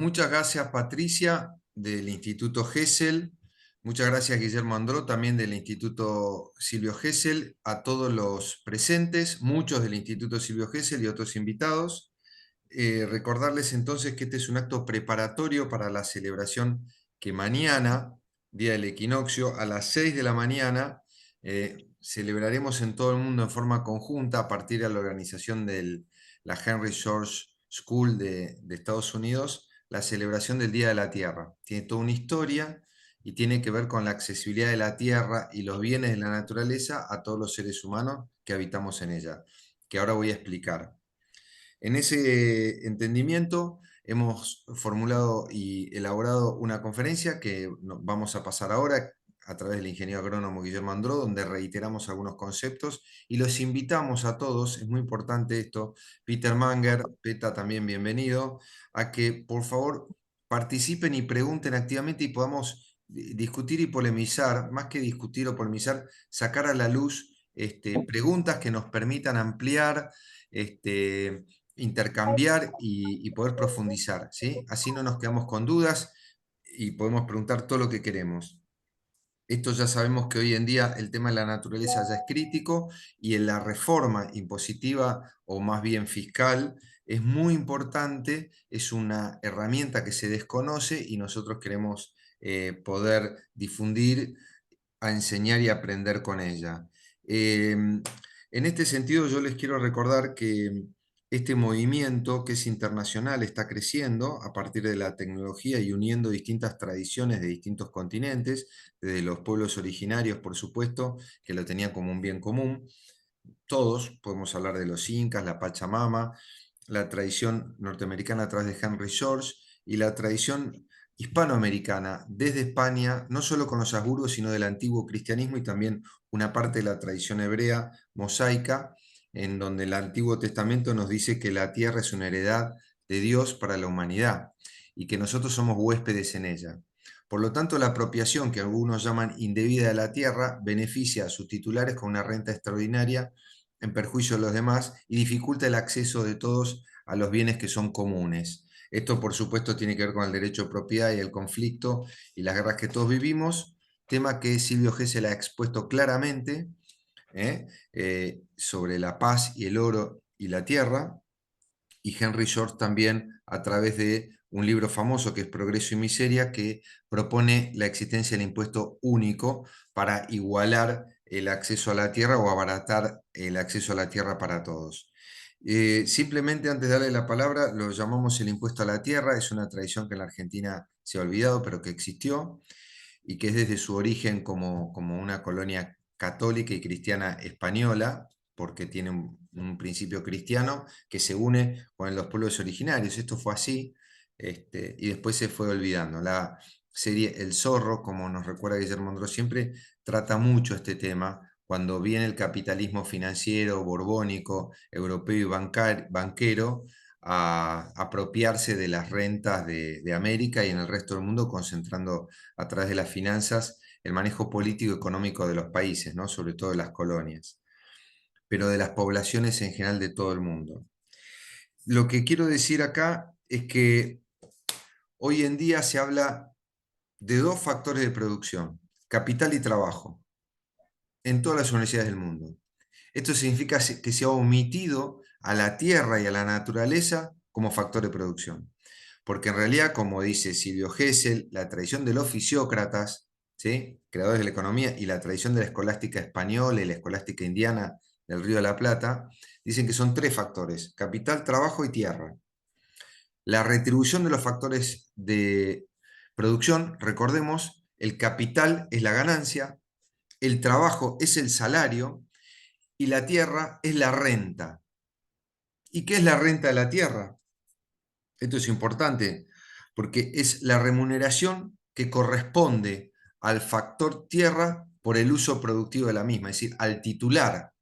Muchas gracias, Patricia, del Instituto Gesell. Muchas gracias, Guillermo Andró, también del Instituto Silvio Gesell, a todos los presentes, muchos del Instituto Silvio Gesell y otros invitados. Recordarles entonces que este es un acto preparatorio para la celebración que mañana, día del equinoccio, a las 6 de la mañana, celebraremos en todo el mundo en forma conjunta a partir de la organización de la Henry George School de Estados Unidos, la celebración del Día de la Tierra. Tiene toda una historia y tiene que ver con la accesibilidad de la Tierra y los bienes de la naturaleza a todos los seres humanos que habitamos en ella, que ahora voy a explicar. En ese entendimiento hemos formulado y elaborado una conferencia que vamos a pasar ahora a través del ingeniero agrónomo Guillermo Andró, donde reiteramos algunos conceptos y los invitamos a todos, es muy importante esto, Peter Manger, Peta también bienvenido, a que por favor participen y pregunten activamente y podamos discutir y polemizar, más que discutir o polemizar, sacar a la luz preguntas que nos permitan ampliar intercambiar y poder profundizar, ¿sí? Así no nos quedamos con dudas y podemos preguntar todo lo que queremos. Esto ya sabemos que hoy en día el tema de la naturaleza ya es crítico y en la reforma impositiva o más bien fiscal es muy importante, es una herramienta que se desconoce y nosotros queremos poder difundir, a enseñar y aprender con ella. En este sentido, yo les quiero recordar que este movimiento, que es internacional, está creciendo a partir de la tecnología y uniendo distintas tradiciones de distintos continentes, desde los pueblos originarios, por supuesto, que lo tenían como un bien común. Todos, podemos hablar de los incas, la Pachamama, la tradición norteamericana a través de Henry George y la tradición hispanoamericana desde España, no solo con los asburgos, sino del antiguo cristianismo y también una parte de la tradición hebrea mosaica, en donde el Antiguo Testamento nos dice que la tierra es una heredad de Dios para la humanidad y que nosotros somos huéspedes en ella. Por lo tanto, la apropiación que algunos llaman indebida de la tierra beneficia a sus titulares con una renta extraordinaria en perjuicio de los demás y dificulta el acceso de todos a los bienes que son comunes. Esto, por supuesto, tiene que ver con el derecho de propiedad y el conflicto y las guerras que todos vivimos, tema que Silvio Gesell ha expuesto claramente sobre la paz y el oro y la tierra, y Henry George también a través de un libro famoso que es Progreso y Miseria, que propone la existencia del impuesto único para igualar el acceso a la tierra o abaratar el acceso a la tierra para todos. Simplemente antes de darle la palabra, lo llamamos el impuesto a la tierra, es una tradición que en la Argentina se ha olvidado, pero que existió y que es desde su origen como una colonia católica y cristiana española, porque tiene un principio cristiano que se une con los pueblos originarios. Esto fue así, y después se fue olvidando. La serie El Zorro, como nos recuerda Guillermo Andró siempre, trata mucho este tema. Cuando viene el capitalismo financiero, borbónico, europeo y banquero, a apropiarse de las rentas de América y en el resto del mundo, concentrando a través de las finanzas el manejo político y económico de los países, ¿no? Sobre todo de las colonias, pero de las poblaciones en general de todo el mundo. Lo que quiero decir acá es que hoy en día se habla de dos factores de producción, capital y trabajo, en todas las universidades del mundo. Esto significa que se ha omitido a la tierra y a la naturaleza como factor de producción. Porque en realidad, como dice Silvio Gesell, la tradición de los fisiócratas, ¿sí? Creadores de la economía, y la tradición de la escolástica española y la escolástica indiana del Río de la Plata, dicen que son tres factores, capital, trabajo y tierra. La retribución de los factores de producción, recordemos, el capital es la ganancia, el trabajo es el salario y la tierra es la renta. ¿Y qué es la renta de la tierra? Esto es importante porque es la remuneración que corresponde al factor tierra por el uso productivo de la misma, es decir, al titular.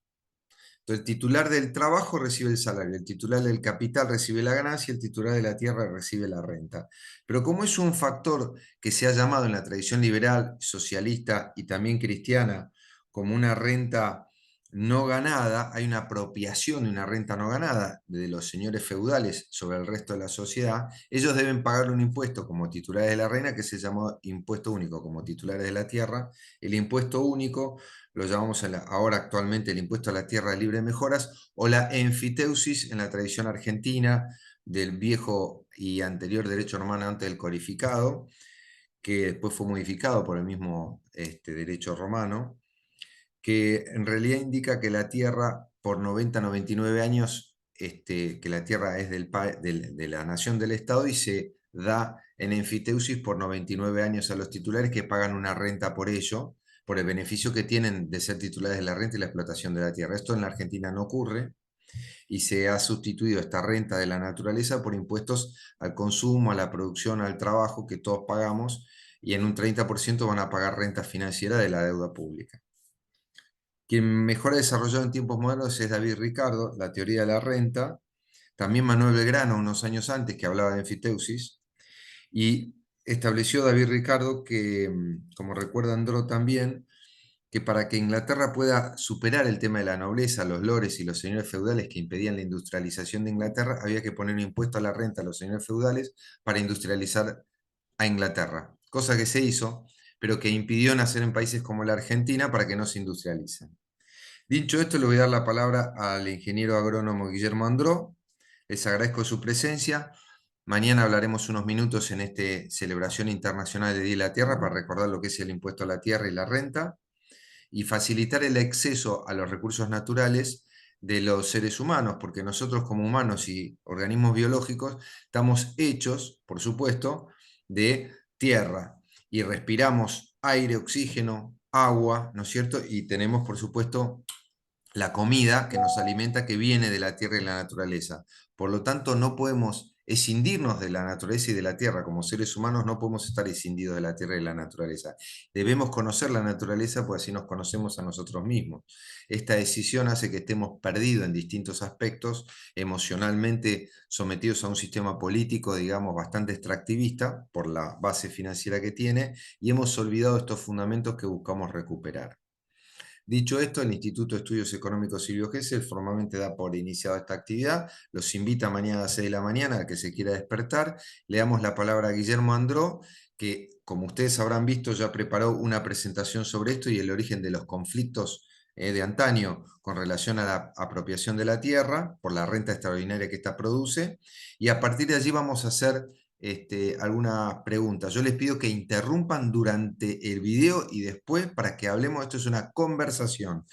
Entonces, el titular del trabajo recibe el salario, el titular del capital recibe la ganancia, el titular de la tierra recibe la renta. Pero como es un factor que se ha llamado en la tradición liberal, socialista y también cristiana como una renta no ganada, hay una apropiación de una renta no ganada de los señores feudales sobre el resto de la sociedad. Ellos deben pagar un impuesto como titulares de la reina que se llamó impuesto único como titulares de la tierra. El impuesto único lo llamamos ahora actualmente el impuesto a la tierra de libre mejoras o la enfiteusis en la tradición argentina del viejo y anterior derecho romano antes del codificado, que después fue modificado por el mismo derecho romano, que en realidad indica que la Tierra por 90-99 años, que la Tierra es de la nación del Estado y se da en enfiteusis por 99 años a los titulares que pagan una renta por ello, por el beneficio que tienen de ser titulares de la renta y la explotación de la tierra. Esto en la Argentina no ocurre y se ha sustituido esta renta de la naturaleza por impuestos al consumo, a la producción, al trabajo que todos pagamos y en un 30% van a pagar renta financiera de la deuda pública. Quien mejor ha desarrollado en tiempos modernos es David Ricardo, la teoría de la renta, también Manuel Belgrano unos años antes que hablaba de enfiteusis, y estableció David Ricardo que, como recuerda Andró también, que para que Inglaterra pueda superar el tema de la nobleza, los lores y los señores feudales que impedían la industrialización de Inglaterra, había que poner un impuesto a la renta a los señores feudales para industrializar a Inglaterra, cosa que se hizo, pero que impidió nacer en países como la Argentina para que no se industrialicen. Dicho esto, le voy a dar la palabra al ingeniero agrónomo Guillermo Andró. Les agradezco su presencia. Mañana hablaremos unos minutos en esta celebración internacional de Día de la Tierra para recordar lo que es el impuesto a la tierra y la renta y facilitar el acceso a los recursos naturales de los seres humanos, porque nosotros como humanos y organismos biológicos estamos hechos, por supuesto, de tierra y respiramos aire, oxígeno, agua, ¿no es cierto? Y tenemos, por supuesto, la comida que nos alimenta que viene de la tierra y la naturaleza. Por lo tanto, no podemos escindirnos de la naturaleza y de la tierra. Como seres humanos no podemos estar escindidos de la tierra y la naturaleza. Debemos conocer la naturaleza, pues así nos conocemos a nosotros mismos. Esta decisión hace que estemos perdidos en distintos aspectos, emocionalmente sometidos a un sistema político, digamos, bastante extractivista por la base financiera que tiene, y hemos olvidado estos fundamentos que buscamos recuperar. Dicho esto, el Instituto de Estudios Económicos Silvio Gesell formalmente da por iniciada esta actividad. Los invita mañana a las 6 de la mañana a que se quiera despertar. Le damos la palabra a Guillermo Andró, que como ustedes habrán visto ya preparó una presentación sobre esto y el origen de los conflictos de antaño con relación a la apropiación de la tierra por la renta extraordinaria que ésta produce. Y a partir de allí vamos a hacer algunas preguntas. Yo les pido que interrumpan durante el video y después para que hablemos. Esto es una conversación.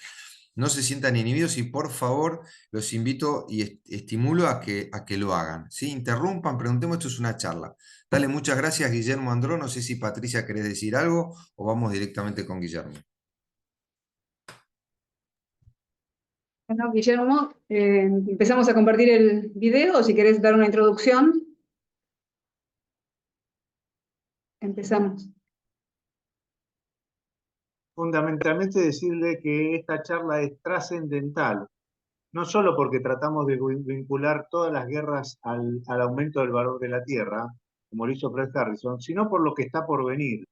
No se sientan inhibidos y por favor los invito y estimulo a que lo hagan. ¿Sí? Interrumpan, preguntemos, esto es una charla. Dale, muchas gracias Guillermo Andró. No sé si Patricia querés decir algo o vamos directamente con Guillermo. Bueno, Guillermo, empezamos a compartir el video, o si querés dar una introducción, empezamos. Fundamentalmente decirle que esta charla es trascendental, no solo porque tratamos de vincular todas las guerras al aumento del valor de la tierra, como lo hizo Fred Harrison, sino por lo que está por venir.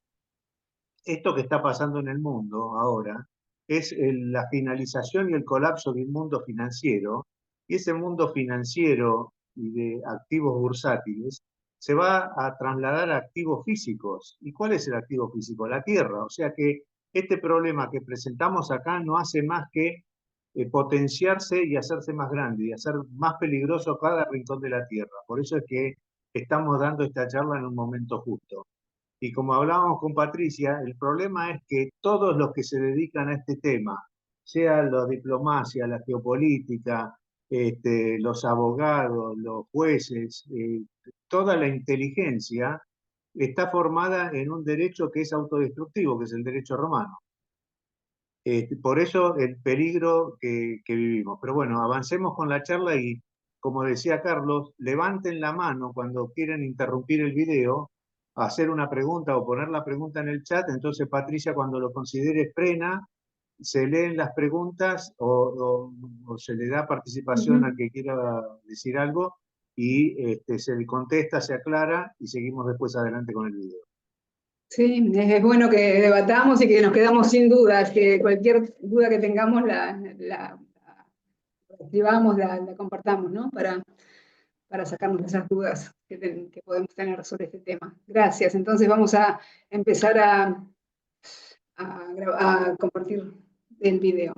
Esto que está pasando en el mundo ahora es la finalización y el colapso de un mundo financiero, y ese mundo financiero y de activos bursátiles se va a trasladar a activos físicos. ¿Y cuál es el activo físico? La tierra. O sea que este problema que presentamos acá no hace más que potenciarse y hacerse más grande y hacer más peligroso cada rincón de la tierra. Por eso es que estamos dando esta charla en un momento justo. Y como hablábamos con Patricia, el problema es que todos los que se dedican a este tema, sea la diplomacia, la geopolítica, los abogados, los jueces, toda la inteligencia está formada en un derecho que es autodestructivo, que es el derecho romano. Por eso el peligro que vivimos. Pero bueno, avancemos con la charla y, como decía Carlos, levanten la mano cuando quieran interrumpir el video, hacer una pregunta o poner la pregunta en el chat. Entonces Patricia, cuando lo considere, frena, se leen las preguntas o se le da participación al que quiera decir algo y se le contesta, se aclara y seguimos después adelante con el video. Sí, es bueno que debatamos y que nos quedamos sin dudas, que cualquier duda que tengamos la escribamos, la compartamos, ¿no? Para sacarnos esas dudas que podemos tener sobre este tema. Gracias. Entonces vamos a empezar a compartir el video.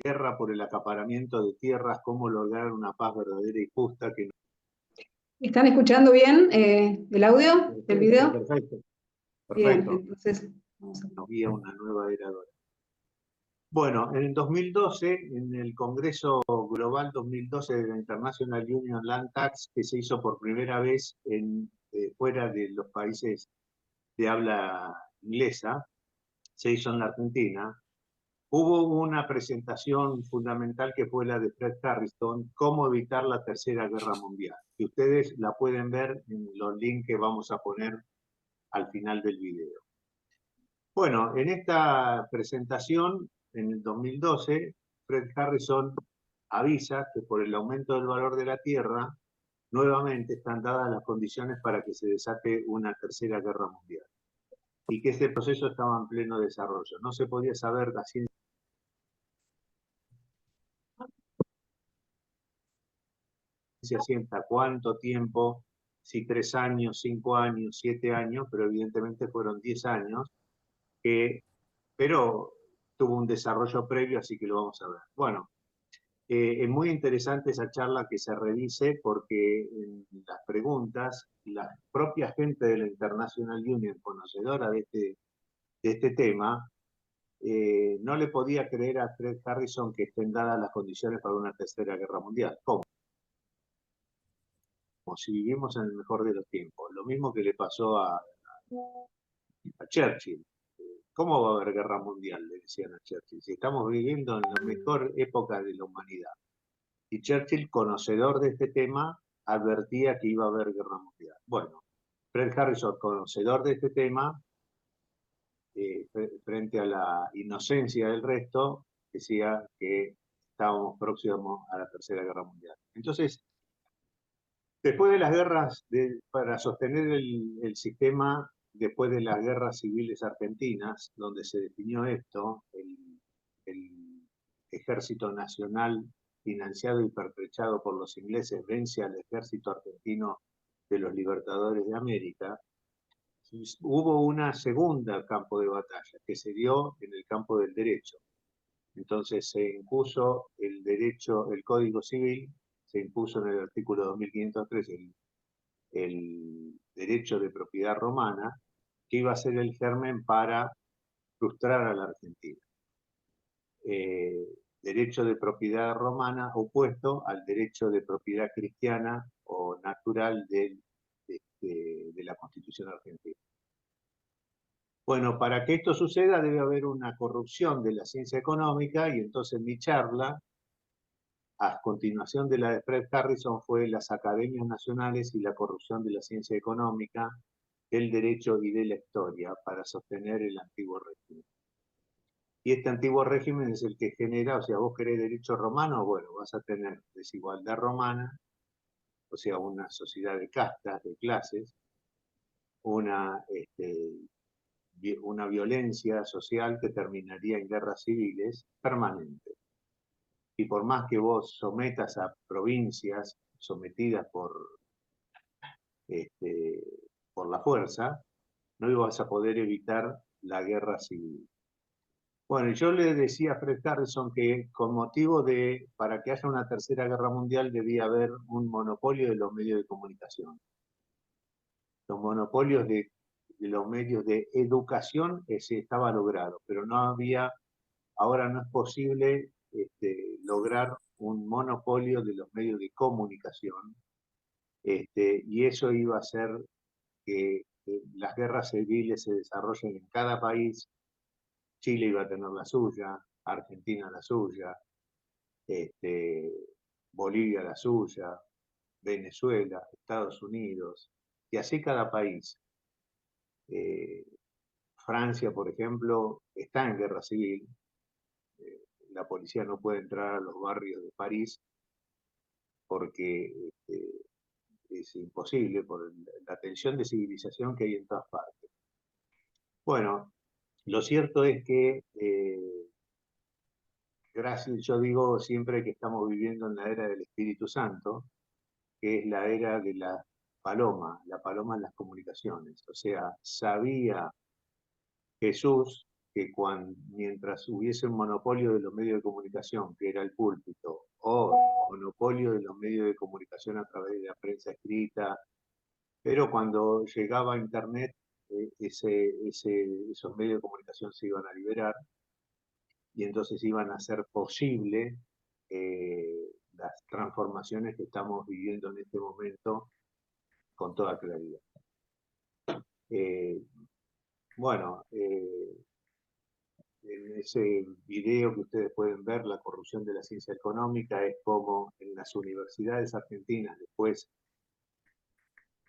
Guerra por el acaparamiento de tierras, cómo lograr una paz verdadera y justa que ¿Están escuchando bien el audio del video? perfecto, Bien, perfecto, entonces vamos a... nos guía una nueva era dorada. Bueno, en el 2012, en el Congreso Global 2012 de la International Union Land Tax, que se hizo por primera vez fuera de los países de habla inglesa, se hizo en la Argentina, hubo una presentación fundamental que fue la de Fred Harrison, Cómo evitar la Tercera Guerra Mundial. Y ustedes la pueden ver en los links que vamos a poner al final del video. Bueno, en esta presentación, en el 2012, Fred Harrison avisa que por el aumento del valor de la tierra, nuevamente están dadas las condiciones para que se desate una tercera guerra mundial. Y que este proceso estaba en pleno desarrollo. No se podía saber la ciencia cierta cuánto tiempo, si 3 años, 5 años, 7 años, pero evidentemente fueron 10 años, pero tuvo un desarrollo previo, así que lo vamos a ver. Bueno, es muy interesante esa charla que se revise porque en las preguntas, la propia gente de la International Union, conocedora de este tema, no le podía creer a Fred Harrison que estén dadas las condiciones para una tercera guerra mundial. ¿Cómo? Como si vivimos en el mejor de los tiempos. Lo mismo que le pasó a Churchill. ¿Cómo va a haber guerra mundial? Le decían a Churchill. Si estamos viviendo en la mejor época de la humanidad. Y Churchill, conocedor de este tema, advertía que iba a haber guerra mundial. Bueno, Fred Harrison, conocedor de este tema, frente a la inocencia del resto, decía que estábamos próximos a la Tercera Guerra Mundial. Entonces, después de las guerras, para sostener el sistema, después de las guerras civiles argentinas, donde se definió esto, el Ejército Nacional financiado y pertrechado por los ingleses vence al ejército argentino de los Libertadores de América, hubo una segunda campo de batalla que se dio en el campo del derecho. Entonces se impuso el derecho, el Código Civil, se impuso en el artículo 2503 el derecho de propiedad romana, que iba a ser el germen para frustrar a la Argentina. Derecho de propiedad romana opuesto al derecho de propiedad cristiana o natural de la Constitución argentina. Bueno, para que esto suceda debe haber una corrupción de la ciencia económica y entonces mi charla, a continuación de la de Fred Harrison, fue las academias nacionales y la corrupción de la ciencia económica, del derecho y de la historia para sostener el antiguo régimen. Y este antiguo régimen es el que genera, o sea, vos querés derecho romano, bueno, vas a tener desigualdad romana, o sea, una sociedad de castas, de clases, una violencia social que terminaría en guerras civiles permanentes. Y por más que vos sometas a provincias sometidas por la fuerza, no ibas a poder evitar la guerra civil. Bueno, yo le decía a Fred Harrison que con motivo para que haya una tercera guerra mundial debía haber un monopolio de los medios de comunicación. Los monopolios de los medios de educación se estaba logrado, pero no había, ahora no es posible lograr un monopolio de los medios de comunicación, y eso iba a hacer que las guerras civiles se desarrollen en cada país. Chile iba a tener la suya, Argentina la suya, Bolivia la suya, Venezuela, Estados Unidos, y así cada país. Francia, por ejemplo, está en guerra civil. La policía no puede entrar a los barrios de París porque es imposible por la tensión de civilización que hay en todas partes. Bueno, lo cierto es que, gracias, yo digo siempre que estamos viviendo en la era del Espíritu Santo, que es la era de la paloma en las comunicaciones. O sea, sabía Jesús que mientras hubiese un monopolio de los medios de comunicación, que era el púlpito, o monopolio de los medios de comunicación a través de la prensa escrita, pero cuando llegaba a Internet, esos medios de comunicación se iban a liberar y entonces iban a hacer posible las transformaciones que estamos viviendo en este momento con toda claridad. Bueno, en ese video que ustedes pueden ver, la corrupción de la ciencia económica, es como en las universidades argentinas, después,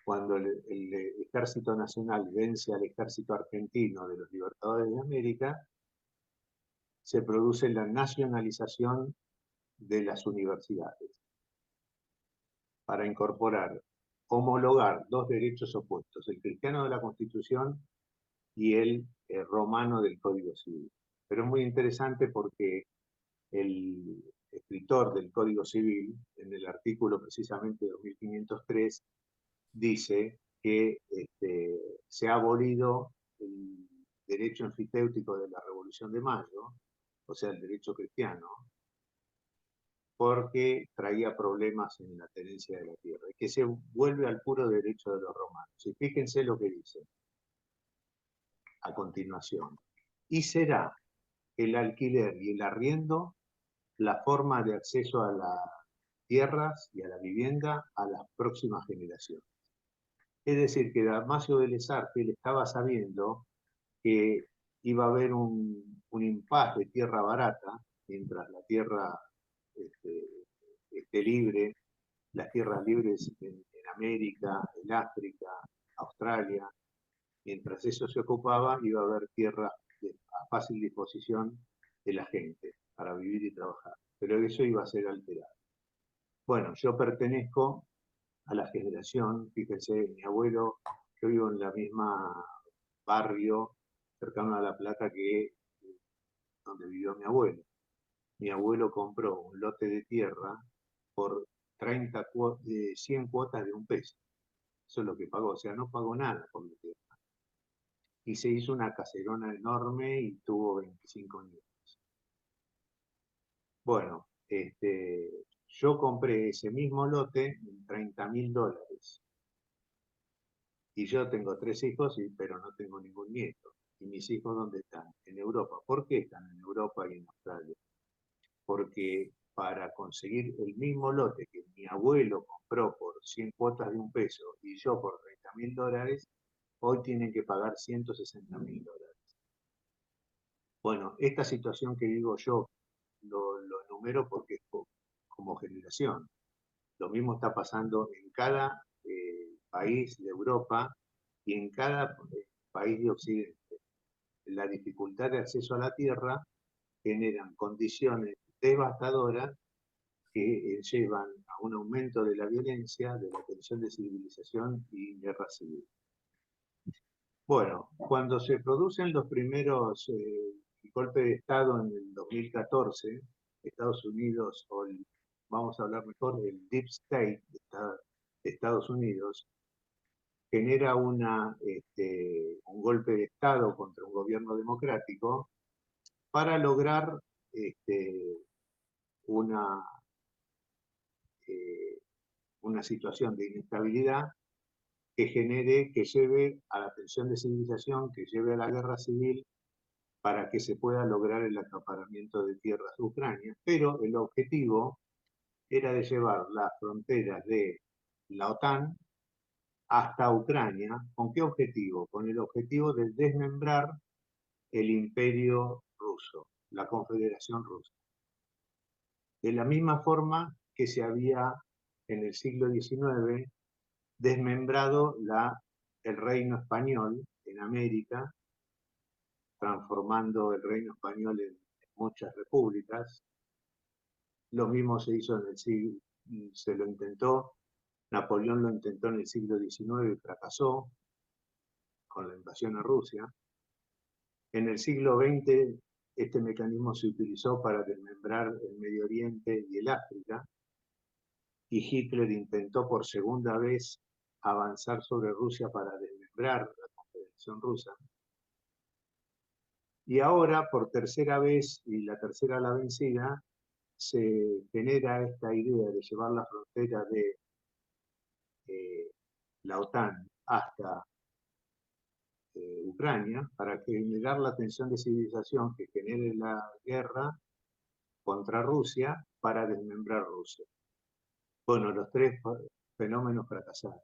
cuando el Ejército Nacional vence al Ejército Argentino de los Libertadores de América, se produce la nacionalización de las universidades para incorporar, homologar dos derechos opuestos, el cristiano de la Constitución y el romano del Código Civil. Pero es muy interesante porque el escritor del Código Civil, en el artículo precisamente 2503, dice que se ha abolido el derecho enfiteutíco de la Revolución de Mayo, o sea, el derecho cristiano, porque traía problemas en la tenencia de la tierra, y que se vuelve al puro derecho de los romanos. Y fíjense lo que dice a continuación. Y será el alquiler y el arriendo la forma de acceso a las tierras y a la vivienda a las próximas generaciones. Es decir, que Dalmacio de Lesarge estaba sabiendo que iba a haber un impasse de tierra barata, mientras la tierra esté libre, las tierras libres en América, en África, Australia, mientras eso se ocupaba, iba a haber tierra a fácil disposición de la gente para vivir y trabajar. Pero eso iba a ser alterado. Bueno, yo pertenezco a la generación, fíjense, mi abuelo, yo vivo en la misma barrio cercano a La Plata que donde vivió mi abuelo. Mi abuelo compró un lote de tierra por 100 cuotas de $1. Eso es lo que pagó, o sea, no pagó nada por la tierra. Y se hizo una caserona enorme y tuvo 25 nietos. Bueno, yo compré ese mismo lote en $30.000. Y yo tengo 3 hijos, pero no tengo ningún nieto. ¿Y mis hijos dónde están? En Europa. ¿Por qué están en Europa y en Australia? Porque para conseguir el mismo lote que mi abuelo compró por 100 cuotas de $1 y yo por $30.000, hoy tienen que pagar $160.000. Bueno, esta situación que digo yo lo enumero porque es como generación. Lo mismo está pasando en cada país de Europa y en cada país de Occidente. La dificultad de acceso a la tierra generan condiciones devastadoras que llevan a un aumento de la violencia, de la tensión de civilización y guerra civil. Bueno, cuando se producen los primeros golpes de Estado en el 2014, Estados Unidos, vamos a hablar mejor del Deep State de Estados Unidos, genera un golpe de Estado contra un gobierno democrático para lograr una situación de inestabilidad que genere, que lleve a la tensión de civilización, que lleve a la guerra civil, para que se pueda lograr el acaparamiento de tierras de Ucrania. Pero el objetivo era de llevar las fronteras de la OTAN hasta Ucrania. ¿Con qué objetivo? Con el objetivo de desmembrar el imperio ruso, la Confederación Rusa. De la misma forma que se había en el siglo XIX desmembrado el reino español en América transformando el reino español en muchas repúblicas. Lo mismo se hizo en el siglo, se lo intentó, Napoleón lo intentó en el siglo XIX y fracasó con la invasión a Rusia. En el siglo XX este mecanismo se utilizó para desmembrar el Medio Oriente y el África, y Hitler intentó por segunda vez avanzar sobre Rusia para desmembrar la Confederación Rusa. Y ahora, por tercera vez, y la tercera la vencida, se genera esta idea de llevar la frontera de la OTAN hasta Ucrania para generar la tensión de civilización que genere la guerra contra Rusia para desmembrar Rusia. Bueno, los tres fenómenos fracasaron.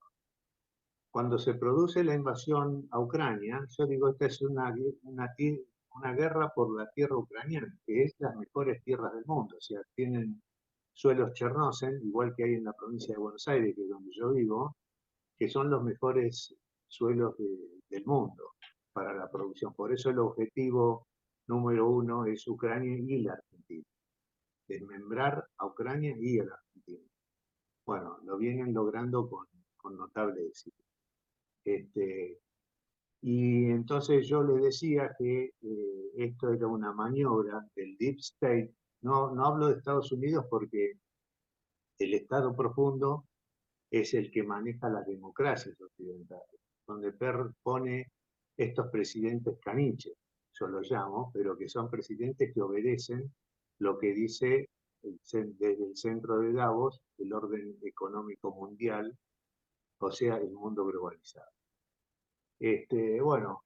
Cuando se produce la invasión a Ucrania, yo digo, esta es una guerra por la tierra ucraniana, que es las mejores tierras del mundo. O sea, tienen suelos Chernósen, igual que hay en la provincia de Buenos Aires, que es donde yo vivo, que son los mejores suelos del mundo para la producción. Por eso el objetivo número uno es Ucrania y la Argentina. Desmembrar a Ucrania y a la Argentina. Bueno, lo vienen logrando con notable éxito. Y entonces yo le decía que esto era una maniobra del Deep State. No hablo de Estados Unidos porque el Estado profundo es el que maneja las democracias occidentales, donde pone estos presidentes caniches, yo los llamo, pero que son presidentes que obedecen lo que dice desde el centro de Davos el orden económico mundial, o sea, el mundo globalizado. Bueno,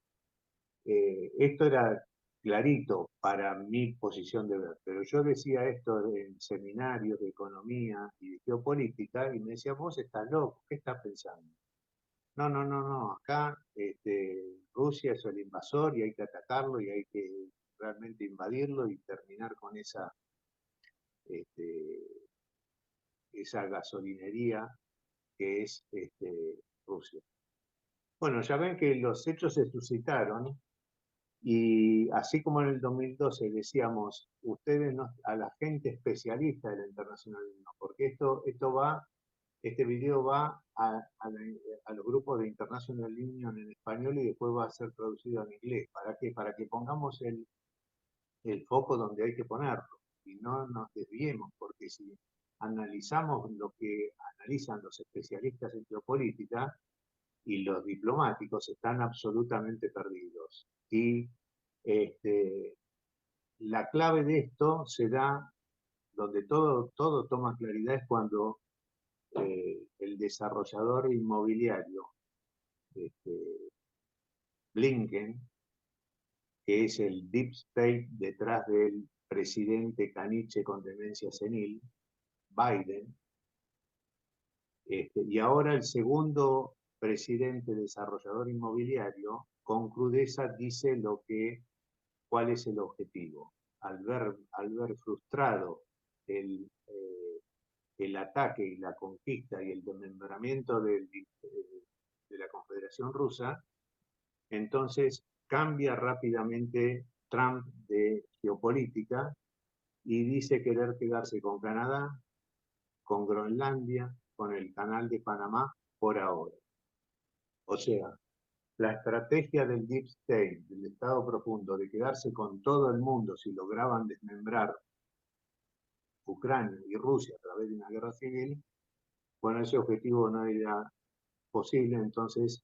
esto era clarito para mi posición de ver, pero yo decía esto en seminarios de economía y de geopolítica y me decía, vos estás loco, ¿qué estás pensando? No, acá Rusia es el invasor y hay que atacarlo y hay que realmente invadirlo y terminar con esa gasolinería que es Rusia. Bueno, ya ven que los hechos se suscitaron y así como en el 2012 decíamos, ustedes a la gente especialista del internacionalismo, porque este video va a los grupos de International Union en español y después va a ser traducido en inglés. ¿Para qué? Para que pongamos el foco donde hay que ponerlo y no nos desviemos, porque si analizamos lo que analizan los especialistas en geopolítica y los diplomáticos, están absolutamente perdidos. Y la clave de esto se da donde todo toma claridad, es cuando el desarrollador inmobiliario Blinken, que es el deep state detrás del presidente caniche con demencia senil, Biden, y ahora el segundo presidente desarrollador inmobiliario, con crudeza dice cuál es el objetivo. Al ver frustrado el ataque y la conquista y el desmembramiento de la Confederación Rusa, entonces cambia rápidamente Trump de geopolítica y dice querer quedarse con Canadá, con Groenlandia, con el Canal de Panamá por ahora. O sea, la estrategia del Deep State, del Estado profundo, de quedarse con todo el mundo si lograban desmembrar Ucrania y Rusia a través de una guerra civil, bueno, ese objetivo no era posible, entonces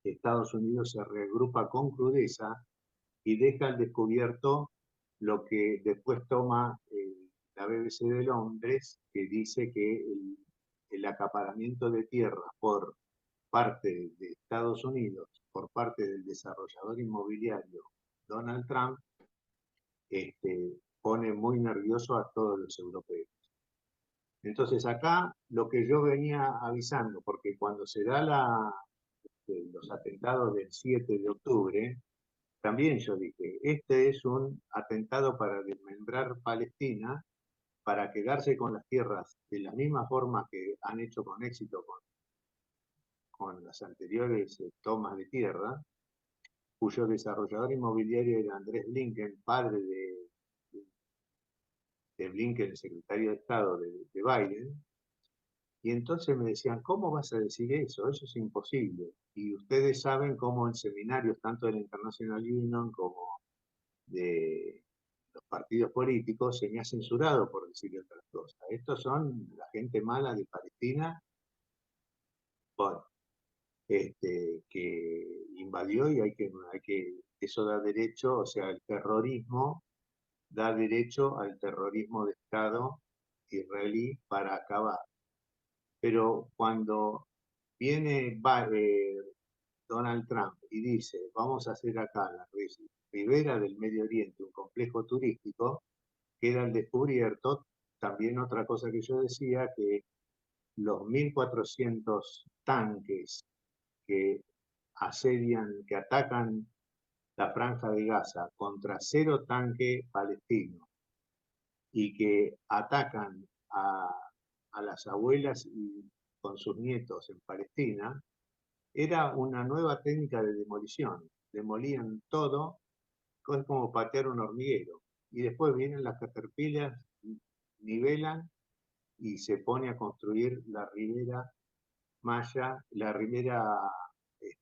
Estados Unidos se reagrupa con crudeza y deja al descubierto lo que después toma la BBC de Londres, que dice que el acaparamiento de tierra por parte de Estados Unidos, por parte del desarrollador inmobiliario Donald Trump, pone muy nervioso a todos los europeos. Entonces acá lo que yo venía avisando, porque cuando se da los atentados del 7 de octubre, también yo dije, este es un atentado para desmembrar Palestina, para quedarse con las tierras de la misma forma que han hecho con éxito con las anteriores tomas de tierra, cuyo desarrollador inmobiliario era Andrés Blinken, padre de Blinken, el secretario de Estado de Biden. Y entonces me decían, ¿cómo vas a decir eso? Eso es imposible. Y ustedes saben cómo en seminarios, tanto de la International Union como de los partidos políticos, se me ha censurado por decir otras cosas. Estos son la gente mala de Palestina, bueno, que invadió y eso da derecho, o sea, el terrorismo da derecho al terrorismo de Estado israelí para acabar. Pero cuando viene Donald Trump y dice, vamos a hacer acá en la ribera del Medio Oriente un complejo turístico, queda al descubierto también otra cosa que yo decía, que los 1.400 tanques que que atacan la franja de Gaza contra 0 tanque palestino y que atacan a las abuelas y con sus nietos en Palestina, era una nueva técnica de demolición. Demolían todo, es como patear un hormiguero. Y después vienen las caterpillars, nivelan y se pone a construir la ribera maya, la ribera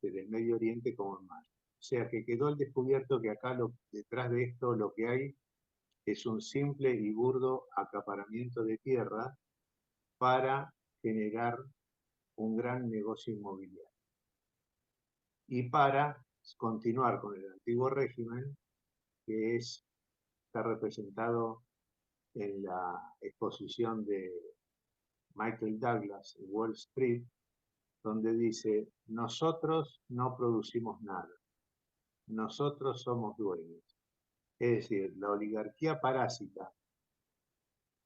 del Medio Oriente como en maya. O sea que quedó al descubierto que acá detrás de esto lo que hay es un simple y burdo acaparamiento de tierra para generar un gran negocio inmobiliario. Y para continuar con el antiguo régimen, que está representado en la exposición de Michael Douglas en Wall Street, donde dice, nosotros no producimos nada, nosotros somos dueños. Es decir, la oligarquía parásita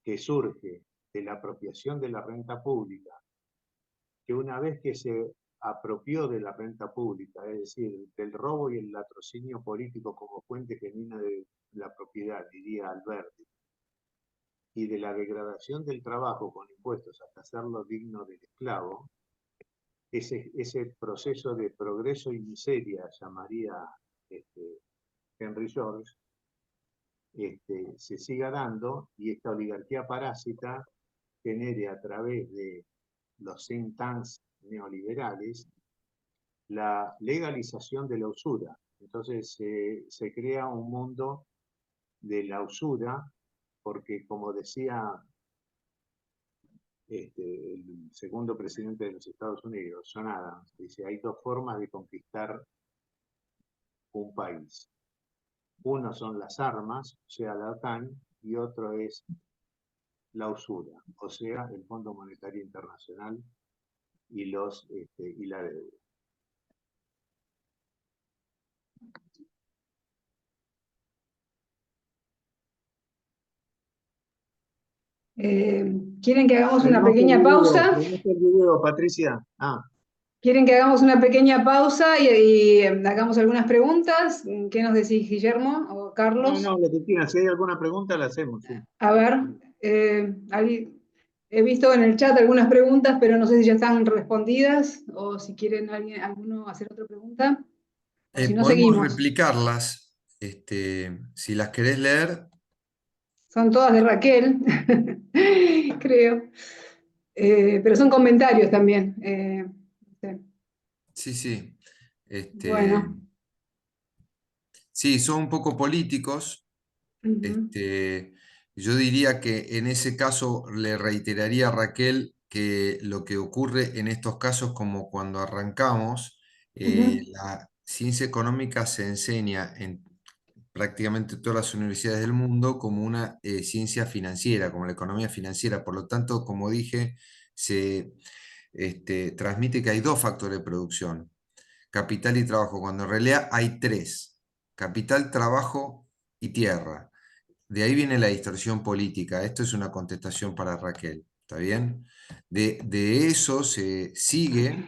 que surge de la apropiación de la renta pública, que una vez que se apropió de la renta pública, es decir, del robo y el latrocinio político como fuente genuina de la propiedad, diría Alberti, y de la degradación del trabajo con impuestos hasta hacerlo digno del esclavo, ese proceso de progreso y miseria, llamaría Henry George, se siga dando y esta oligarquía parásita genere a través de los think tanks neoliberales la legalización de la usura. Entonces se crea un mundo de la usura, porque como decía el segundo presidente de los Estados Unidos, John Adams, dice, hay 2 formas de conquistar un país. Uno son las armas, o sea, la OTAN, y otro es la usura, o sea, el Fondo Monetario Internacional y la deuda. ¿Quieren que hagamos una pequeña pausa? ¿Tenés el video, Patricia? ¿Quieren que hagamos una pequeña pausa y hagamos algunas preguntas? ¿Qué nos decís, Guillermo o Carlos? No, lo que quieran. Si hay alguna pregunta, la hacemos. Sí. A ver, he visto en el chat algunas preguntas, pero no sé si ya están respondidas o si quieren alguno hacer otra pregunta. O si no, Podemos seguimos. replicarlas. Si las querés leer. Son todas de Raquel, creo. Pero son comentarios también. Sí, sí. Bueno. Sí, son un poco políticos. Yo diría que en ese caso le reiteraría a Raquel que lo que ocurre en estos casos, como cuando arrancamos, la ciencia económica se enseña en prácticamente todas las universidades del mundo como una ciencia financiera, como la economía financiera. Por lo tanto, como dije, se transmite que hay 2 factores de producción, capital y trabajo, cuando en realidad hay 3, capital, trabajo y tierra. De ahí viene la distorsión política. Esto es una contestación para Raquel, ¿está bien? De eso se sigue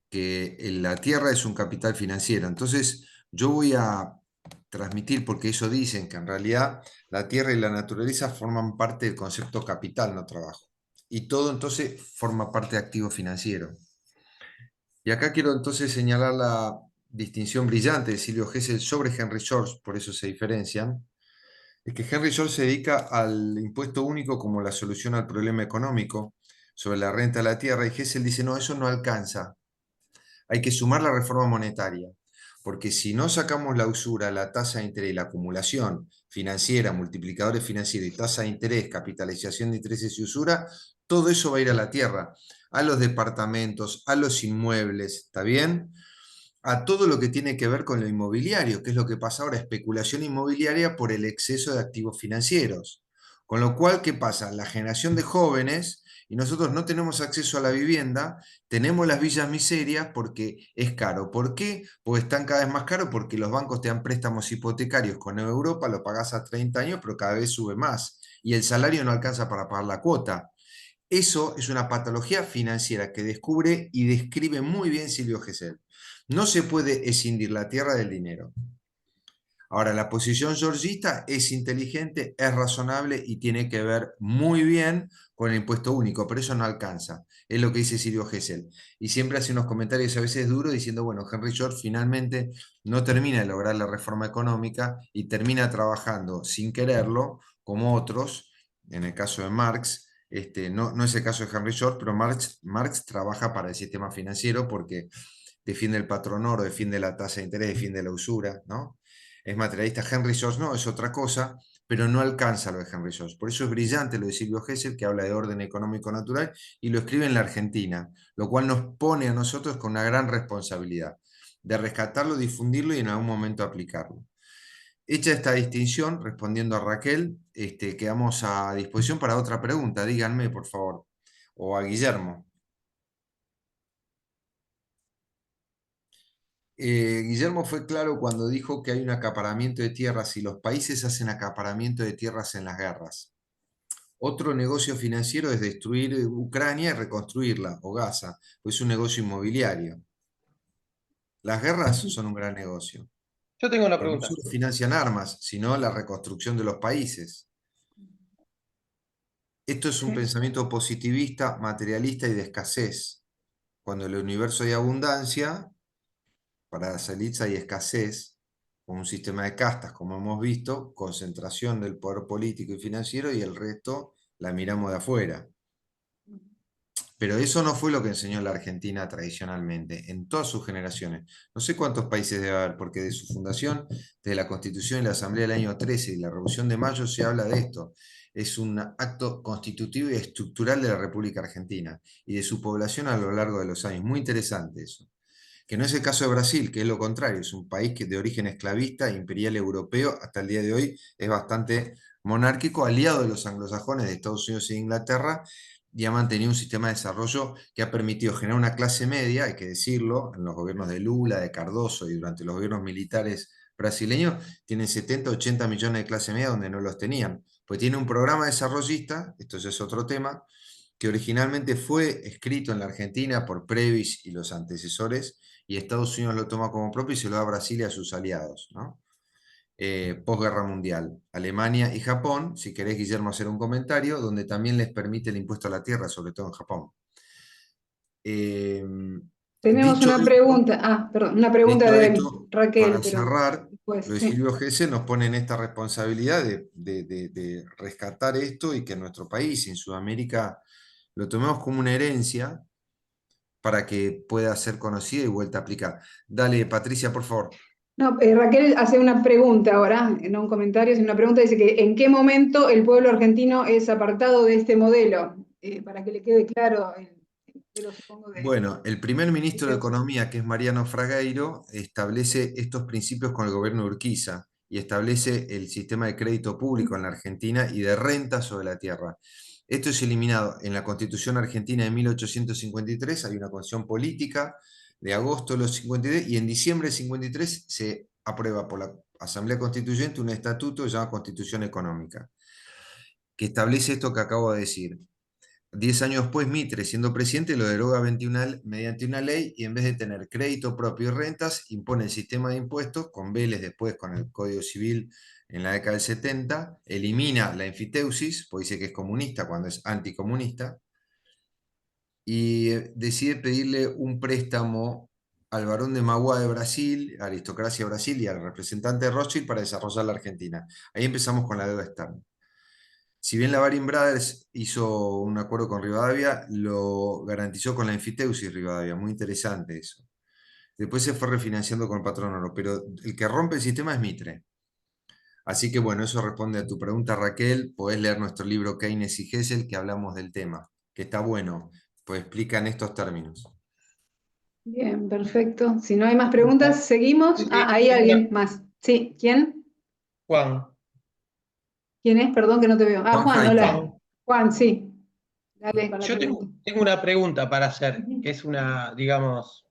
que la tierra es un capital financiero. Entonces, yo voy a transmitir, porque eso dicen, que en realidad la tierra y la naturaleza forman parte del concepto capital, no trabajo. Y todo entonces forma parte de activo financiero. Y acá quiero entonces señalar distinción brillante de Silvio Gesell sobre Henry George, por eso se diferencian, es que Henry George se dedica al impuesto único como la solución al problema económico sobre la renta de la tierra, y Gesell dice, no, eso no alcanza, hay que sumar la reforma monetaria, porque si no sacamos la usura, la tasa de interés, la acumulación financiera, multiplicadores financieros y tasa de interés, capitalización de intereses y usura, todo eso va a ir a la tierra, a los departamentos, a los inmuebles, ¿está bien? A todo lo que tiene que ver con lo inmobiliario, que es lo que pasa ahora, especulación inmobiliaria por el exceso de activos financieros. Con lo cual, ¿qué pasa? La generación de jóvenes, y nosotros no tenemos acceso a la vivienda, tenemos las villas miserias porque es caro. ¿Por qué? Porque están cada vez más caros, porque los bancos te dan préstamos hipotecarios con Europa, lo pagás a 30 años, pero cada vez sube más, y el salario no alcanza para pagar la cuota. Eso es una patología financiera que descubre y describe muy bien Silvio Gesell. No se puede escindir la tierra del dinero. Ahora, la posición georgista es inteligente, es razonable y tiene que ver muy bien con el impuesto único, pero eso no alcanza. Es lo que dice Silvio Gesell. Y siempre hace unos comentarios a veces duros diciendo, bueno, Henry George finalmente no termina de lograr la reforma económica y termina trabajando sin quererlo, como otros, en el caso de Marx. No es el caso de Henry George, pero Marx trabaja para el sistema financiero porque defiende el patrón oro, defiende la tasa de interés, defiende la usura, ¿no? Es materialista. Henry George no, es otra cosa, pero no alcanza lo de Henry George. Por eso es brillante lo de Silvio Gesell, que habla de orden económico natural, y lo escribe en la Argentina, lo cual nos pone a nosotros con una gran responsabilidad de rescatarlo, difundirlo y en algún momento aplicarlo. Hecha esta distinción, respondiendo a Raquel, quedamos a disposición para otra pregunta. Díganme, por favor, o a Guillermo. Guillermo fue claro cuando dijo que hay un acaparamiento de tierras y los países hacen acaparamiento de tierras en las guerras. Otro negocio financiero es destruir Ucrania y reconstruirla, o Gaza, pues es un negocio inmobiliario. Las guerras son un gran negocio, Yo tengo una pero no pregunta. solo financian armas, sino la reconstrucción de los países. Esto es un pensamiento positivista, materialista y de escasez. Cuando en el universo hay abundancia, para las élites hay escasez, con un sistema de castas, como hemos visto, concentración del poder político y financiero, y el resto la miramos de afuera. Pero eso no fue lo que enseñó la Argentina tradicionalmente, en todas sus generaciones. No sé cuántos países debe haber, porque de su fundación, desde la Constitución y la Asamblea del año 13 y la Revolución de Mayo, se habla de esto. Es un acto constitutivo y estructural de la República Argentina y de su población a lo largo de los años. Muy interesante eso. Que no es el caso de Brasil, que es lo contrario, es un país que de origen esclavista, imperial europeo, hasta el día de hoy es bastante monárquico, aliado de los anglosajones de Estados Unidos e Inglaterra, y ha mantenido un sistema de desarrollo que ha permitido generar una clase media, hay que decirlo, en los gobiernos de Lula, de Cardoso y durante los gobiernos militares brasileños, tienen 70, 80 millones de clase media donde no los tenían. Pues tiene un programa desarrollista, esto ya es otro tema, que originalmente fue escrito en la Argentina por Previs y los antecesores, y Estados Unidos lo toma como propio y se lo da a Brasil y a sus aliados, ¿no? Posguerra mundial. Alemania y Japón, si querés, Guillermo, hacer un comentario, donde también les permite el impuesto a la tierra, sobre todo en Japón. Tenemos Dicho una esto, pregunta, perdón, una pregunta dicho de esto, Raquel, para pero cerrar, después, lo de sí. Silvio Gesell nos pone en esta responsabilidad de rescatar esto y que en nuestro país, en Sudamérica, lo tomemos como una herencia para que pueda ser conocida y vuelta a aplicar. Dale, Patricia, por favor. No, Raquel hace una pregunta ahora, no un comentario, sino una pregunta, dice que ¿en qué momento el pueblo argentino es apartado de este modelo? Para que le quede claro el modelo, supongo, de Bueno, el primer ministro de financiación. Economía, que es Mariano Fragueiro, establece estos principios con el gobierno de Urquiza y establece el sistema de crédito público en la Argentina y de renta sobre la tierra. Esto es eliminado en la Constitución Argentina de 1853, hay una constitución política de agosto de los 53 y en diciembre de 53 se aprueba por la Asamblea Constituyente un estatuto llamado Constitución Económica, que establece esto que acabo de decir. 10 años después, Mitre, siendo presidente, lo deroga mediante una ley y en vez de tener crédito propio y rentas, impone el sistema de impuestos, con Vélez después con el Código Civil en la década del 70, elimina la enfiteusis, pues dice que es comunista cuando es anticomunista, y decide pedirle un préstamo al barón de Mauá de Brasil, aristocracia Brasil y al representante de Rothschild para desarrollar la Argentina. Ahí empezamos con la deuda externa. Si bien la Baring Brothers hizo un acuerdo con Rivadavia, lo garantizó con la enfiteusis Rivadavia, muy interesante eso. Después se fue refinanciando con el patrón oro, pero el que rompe el sistema es Mitre. Así que bueno, eso responde a tu pregunta, Raquel. Podés leer nuestro libro Keynes y Hessel, que hablamos del tema, que está bueno, pues explica en estos términos. Bien, perfecto. Si no hay más preguntas, seguimos. Sí, Ah, sí, hay tengo alguien más. Sí, ¿quién? Juan. ¿Quién es? Perdón que no te veo. Ah, Juan Juan, hola. Hightower. Juan. Juan, sí. Dale con la Yo pregunta. tengo una pregunta para hacer, Ujú. que es una, digamos,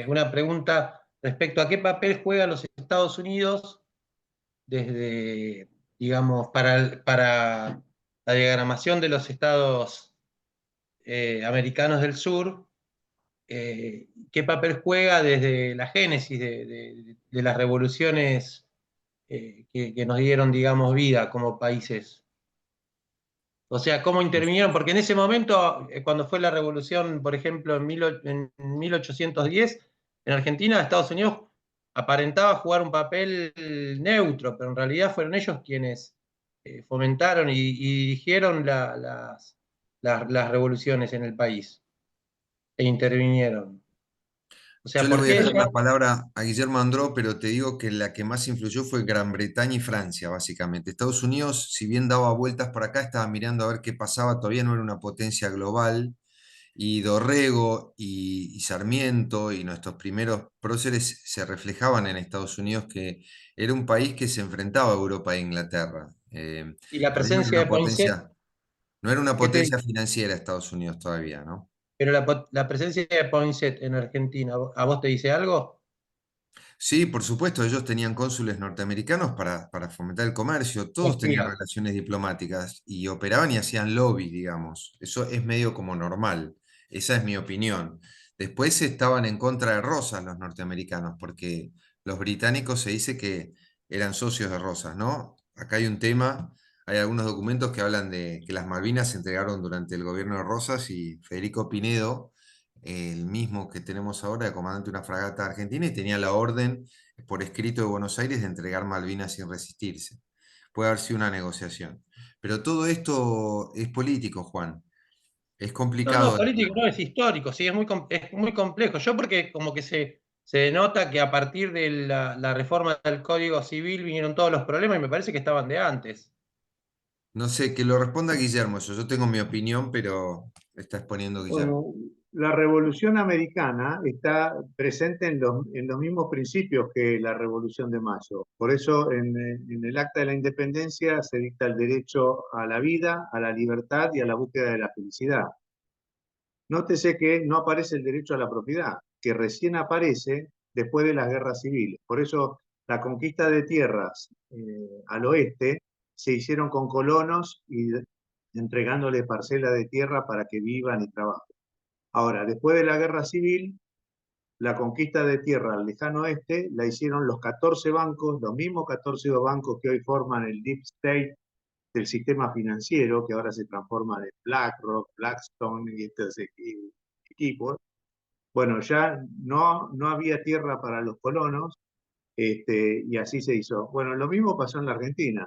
una pregunta respecto a qué papel juegan los Estados Unidos desde, digamos, para la diagramación de los estados americanos del sur, qué papel juega desde la génesis de las revoluciones que nos dieron, digamos, vida como países. O sea, cómo intervinieron, porque en ese momento, cuando fue la revolución, por ejemplo, en 1810, en Argentina, Estados Unidos aparentaba jugar un papel neutro, pero en realidad fueron ellos quienes fomentaron y dirigieron las revoluciones en el país e intervinieron. O Yo sea, le ¿por voy a qué dejar ella? la palabra a Guillermo Andró, pero te digo que la que más influyó fue Gran Bretaña y Francia, básicamente. Estados Unidos, si bien daba vueltas por acá, estaba mirando a ver qué pasaba, todavía no era una potencia global, y Dorrego y Sarmiento y nuestros primeros próceres se reflejaban en Estados Unidos, que era un país que se enfrentaba a Europa e Inglaterra. Y la Todavía no era presencia una de Poinsett, potencia, no era una ¿qué te potencia dice? financiera Estados Unidos todavía, ¿no? Pero la presencia de Poinsett en Argentina, ¿a vos te dice algo? Sí, por supuesto, ellos tenían cónsules norteamericanos para fomentar el comercio, todos tenían Espía. relaciones diplomáticas y operaban y hacían lobby, digamos. Eso es medio como normal, esa es mi opinión. Después estaban en contra de Rosas los norteamericanos, porque los británicos se dice que eran socios de Rosas, ¿no? Acá hay un tema, hay algunos documentos que hablan de que las Malvinas se entregaron durante el gobierno de Rosas y Federico Pinedo, el mismo que tenemos ahora, de comandante de una fragata argentina, y tenía la orden por escrito de Buenos Aires de entregar Malvinas sin resistirse. Puede haber sido una negociación. Pero todo esto es político, Juan. Es No, no, complicado de político no, entender. es histórico, sí, es muy complejo. Yo porque como que se denota que a partir de la reforma del Código Civil vinieron todos los problemas y me parece que estaban de antes. No sé, que lo responda Guillermo eso. Yo tengo mi opinión, pero está exponiendo Guillermo. Bueno, la Revolución Americana está presente en los mismos principios que la Revolución de Mayo. Por eso en el Acta de la Independencia se dicta el derecho a la vida, a la libertad y a la búsqueda de la felicidad. Nótese que no aparece el derecho a la propiedad, que recién aparece después de las guerras civiles. Por eso la conquista de tierras al oeste se hicieron con colonos y entregándole parcela de tierra para que vivan y trabajen. Ahora, después de la guerra civil, la conquista de tierra al lejano oeste la hicieron los 14 bancos, los mismos 14 bancos que hoy forman el Deep State del sistema financiero, que ahora se transforma en BlackRock, Blackstone y estos equipos. Bueno, ya no había tierra para los colonos, y así se hizo. Bueno, lo mismo pasó en la Argentina.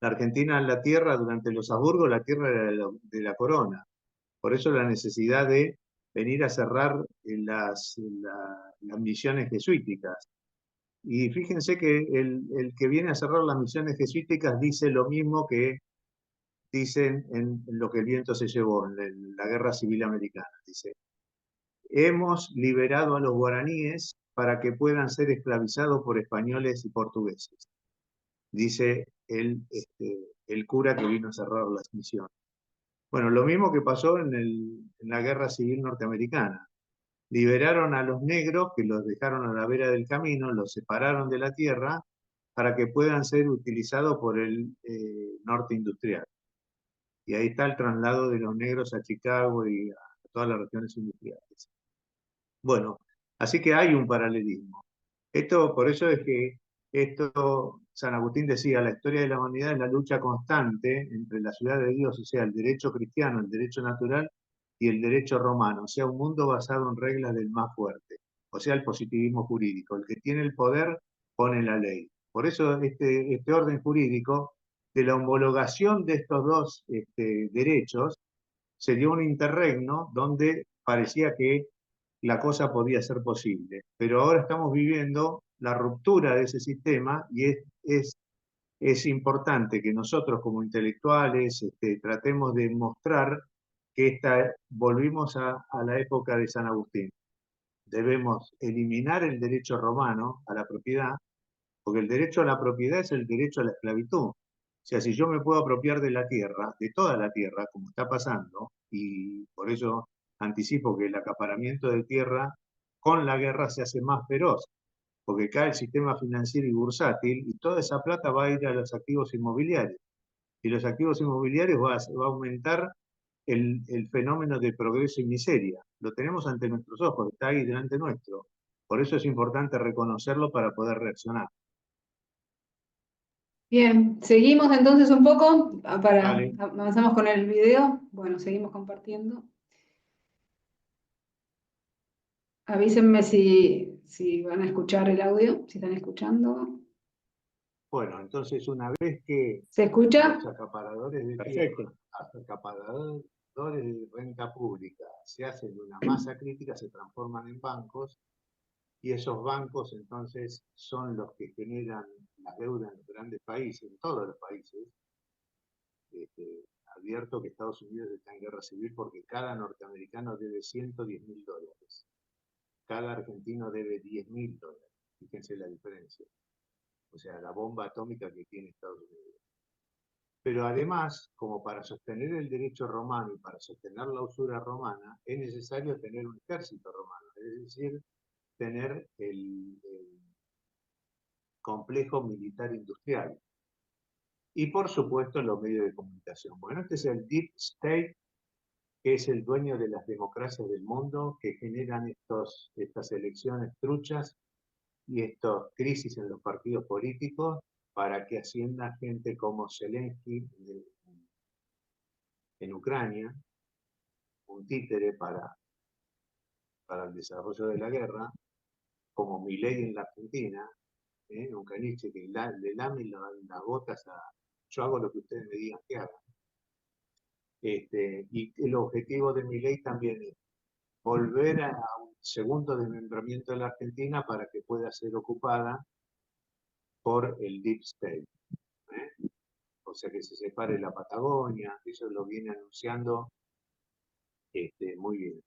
La Argentina, la tierra durante los Habsburgos, la tierra era de la corona. Por eso la necesidad de venir a cerrar las misiones jesuíticas. Y fíjense que el que viene a cerrar las misiones jesuíticas dice lo mismo que dicen en lo que el viento se llevó, en la Guerra Civil Americana. Dice, hemos liberado a los guaraníes para que puedan ser esclavizados por españoles y portugueses. Dice el cura que vino a cerrar las misiones. Bueno, lo mismo que pasó en la Guerra Civil Norteamericana. Liberaron a los negros que los dejaron a la vera del camino, los separaron de la tierra para que puedan ser utilizados por el norte industrial. Y ahí está el traslado de los negros a Chicago y a todas las regiones industriales. Bueno, así que hay un paralelismo. Por eso es que San Agustín decía, la historia de la humanidad es la lucha constante entre la ciudad de Dios, o sea, el derecho cristiano, el derecho natural, y el derecho romano, o sea, un mundo basado en reglas del más fuerte, o sea, el positivismo jurídico. El que tiene el poder pone la ley. Por eso este orden jurídico, de la homologación de estos dos derechos, sería un interregno donde parecía que la cosa podía ser posible. Pero ahora estamos viviendo la ruptura de ese sistema y es importante que nosotros como intelectuales tratemos de mostrar que volvimos a la época de San Agustín. Debemos eliminar el derecho romano a la propiedad, porque el derecho a la propiedad es el derecho a la esclavitud. O sea, si yo me puedo apropiar de la tierra, de toda la tierra, como está pasando, y por eso anticipo que el acaparamiento de tierra con la guerra se hace más feroz, porque cae el sistema financiero y bursátil y toda esa plata va a ir a los activos inmobiliarios. Y los activos inmobiliarios va a aumentar el fenómeno de progreso y miseria. Lo tenemos ante nuestros ojos, está ahí delante nuestro. Por eso es importante reconocerlo para poder reaccionar. Bien, seguimos entonces un poco, Vale. avanzamos con el video. Bueno, seguimos compartiendo. Avísenme si van a escuchar el audio, si están escuchando. Bueno, entonces una vez que ¿Se escucha? los acaparadores de tierra, acaparadores de renta pública se hacen una masa crítica, se transforman en bancos, y esos bancos entonces son los que generan las deudas en los grandes países, en todos los países. Advierto que Estados Unidos está en guerra civil porque cada norteamericano debe $110.000. Cada argentino debe $10.000. Fíjense la diferencia. O sea, la bomba atómica que tiene Estados Unidos. Pero además, como para sostener el derecho romano y para sostener la usura romana, es necesario tener un ejército romano, es decir, tener el complejo militar industrial. Y por supuesto los medios de comunicación. Bueno, este es el Deep State, que es el dueño de las democracias del mundo, que generan estas elecciones truchas y estas crisis en los partidos políticos para que ascienda gente como Zelensky en Ucrania, un títere para el desarrollo de la guerra, como Milei en la Argentina, un caniche que le lame las botas a yo hago lo que ustedes me digan que hagan. Y el objetivo de Milei también es volver a un segundo desmembramiento de la Argentina para que pueda ser ocupada por el Deep State. O sea, que se separe la Patagonia, eso lo viene anunciando muy bien.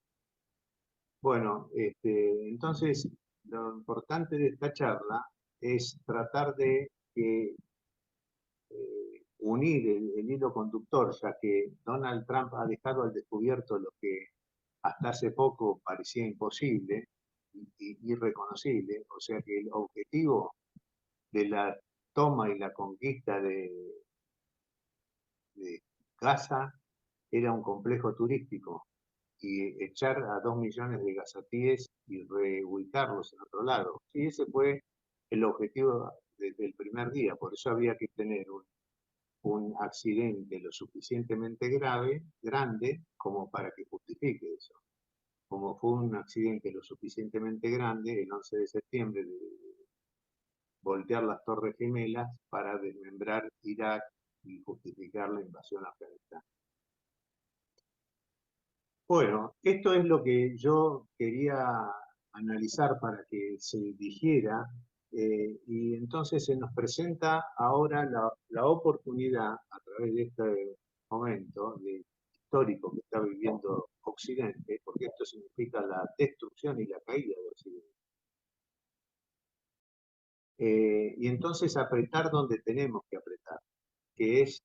Bueno, entonces lo importante de esta charla es tratar de unir el hilo conductor, ya que Donald Trump ha dejado al descubierto lo que hasta hace poco parecía imposible y irreconocible, o sea que el objetivo de la toma y la conquista de Gaza era un complejo turístico y echar a 2 millones de gazatíes y reubicarlos en otro lado. Y ese fue el objetivo desde el primer día, por eso había que tener un accidente lo suficientemente grande, como para que justifique eso. Como fue un accidente lo suficientemente grande, el 11 de septiembre, de voltear las Torres Gemelas para desmembrar Irak y justificar la invasión a Afganistán. Bueno, esto es lo que yo quería analizar para que se dijera, y entonces se nos presenta ahora la oportunidad, a través de este momento histórico que está viviendo Occidente, porque esto significa la destrucción y la caída de Occidente. Y entonces apretar donde tenemos que apretar, que es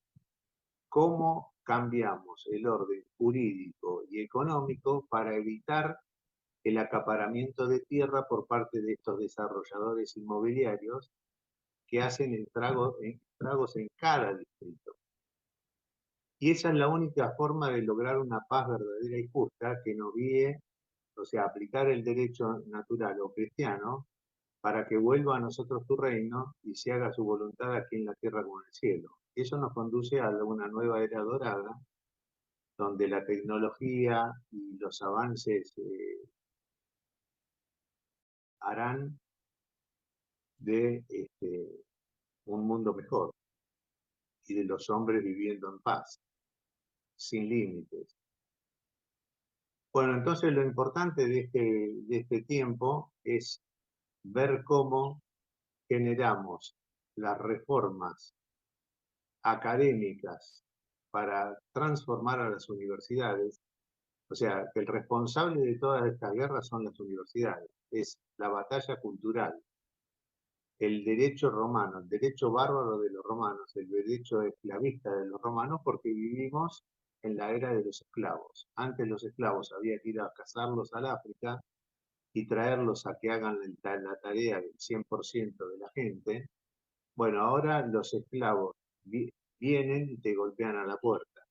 cómo cambiamos el orden jurídico y económico para evitar el acaparamiento de tierra por parte de estos desarrolladores inmobiliarios que hacen estragos en cada distrito. Y esa es la única forma de lograr una paz verdadera y justa que nos guíe, o sea, aplicar el derecho natural o cristiano para que vuelva a nosotros tu reino y se haga su voluntad aquí en la tierra como en el cielo. Eso nos conduce a una nueva era dorada, donde la tecnología y los avances harán de un mundo mejor y de los hombres viviendo en paz, sin límites. Bueno, entonces lo importante de este tiempo es ver cómo generamos las reformas académicas para transformar a las universidades. O sea, que el responsable de todas estas guerras son las universidades. Es la batalla cultural, el derecho romano, el derecho bárbaro de los romanos, el derecho esclavista de los romanos, porque vivimos en la era de los esclavos. Antes los esclavos había que ir a cazarlos al África y traerlos a que hagan la tarea del 100% de la gente. Bueno, ahora los esclavos vienen y te golpean a la puerta.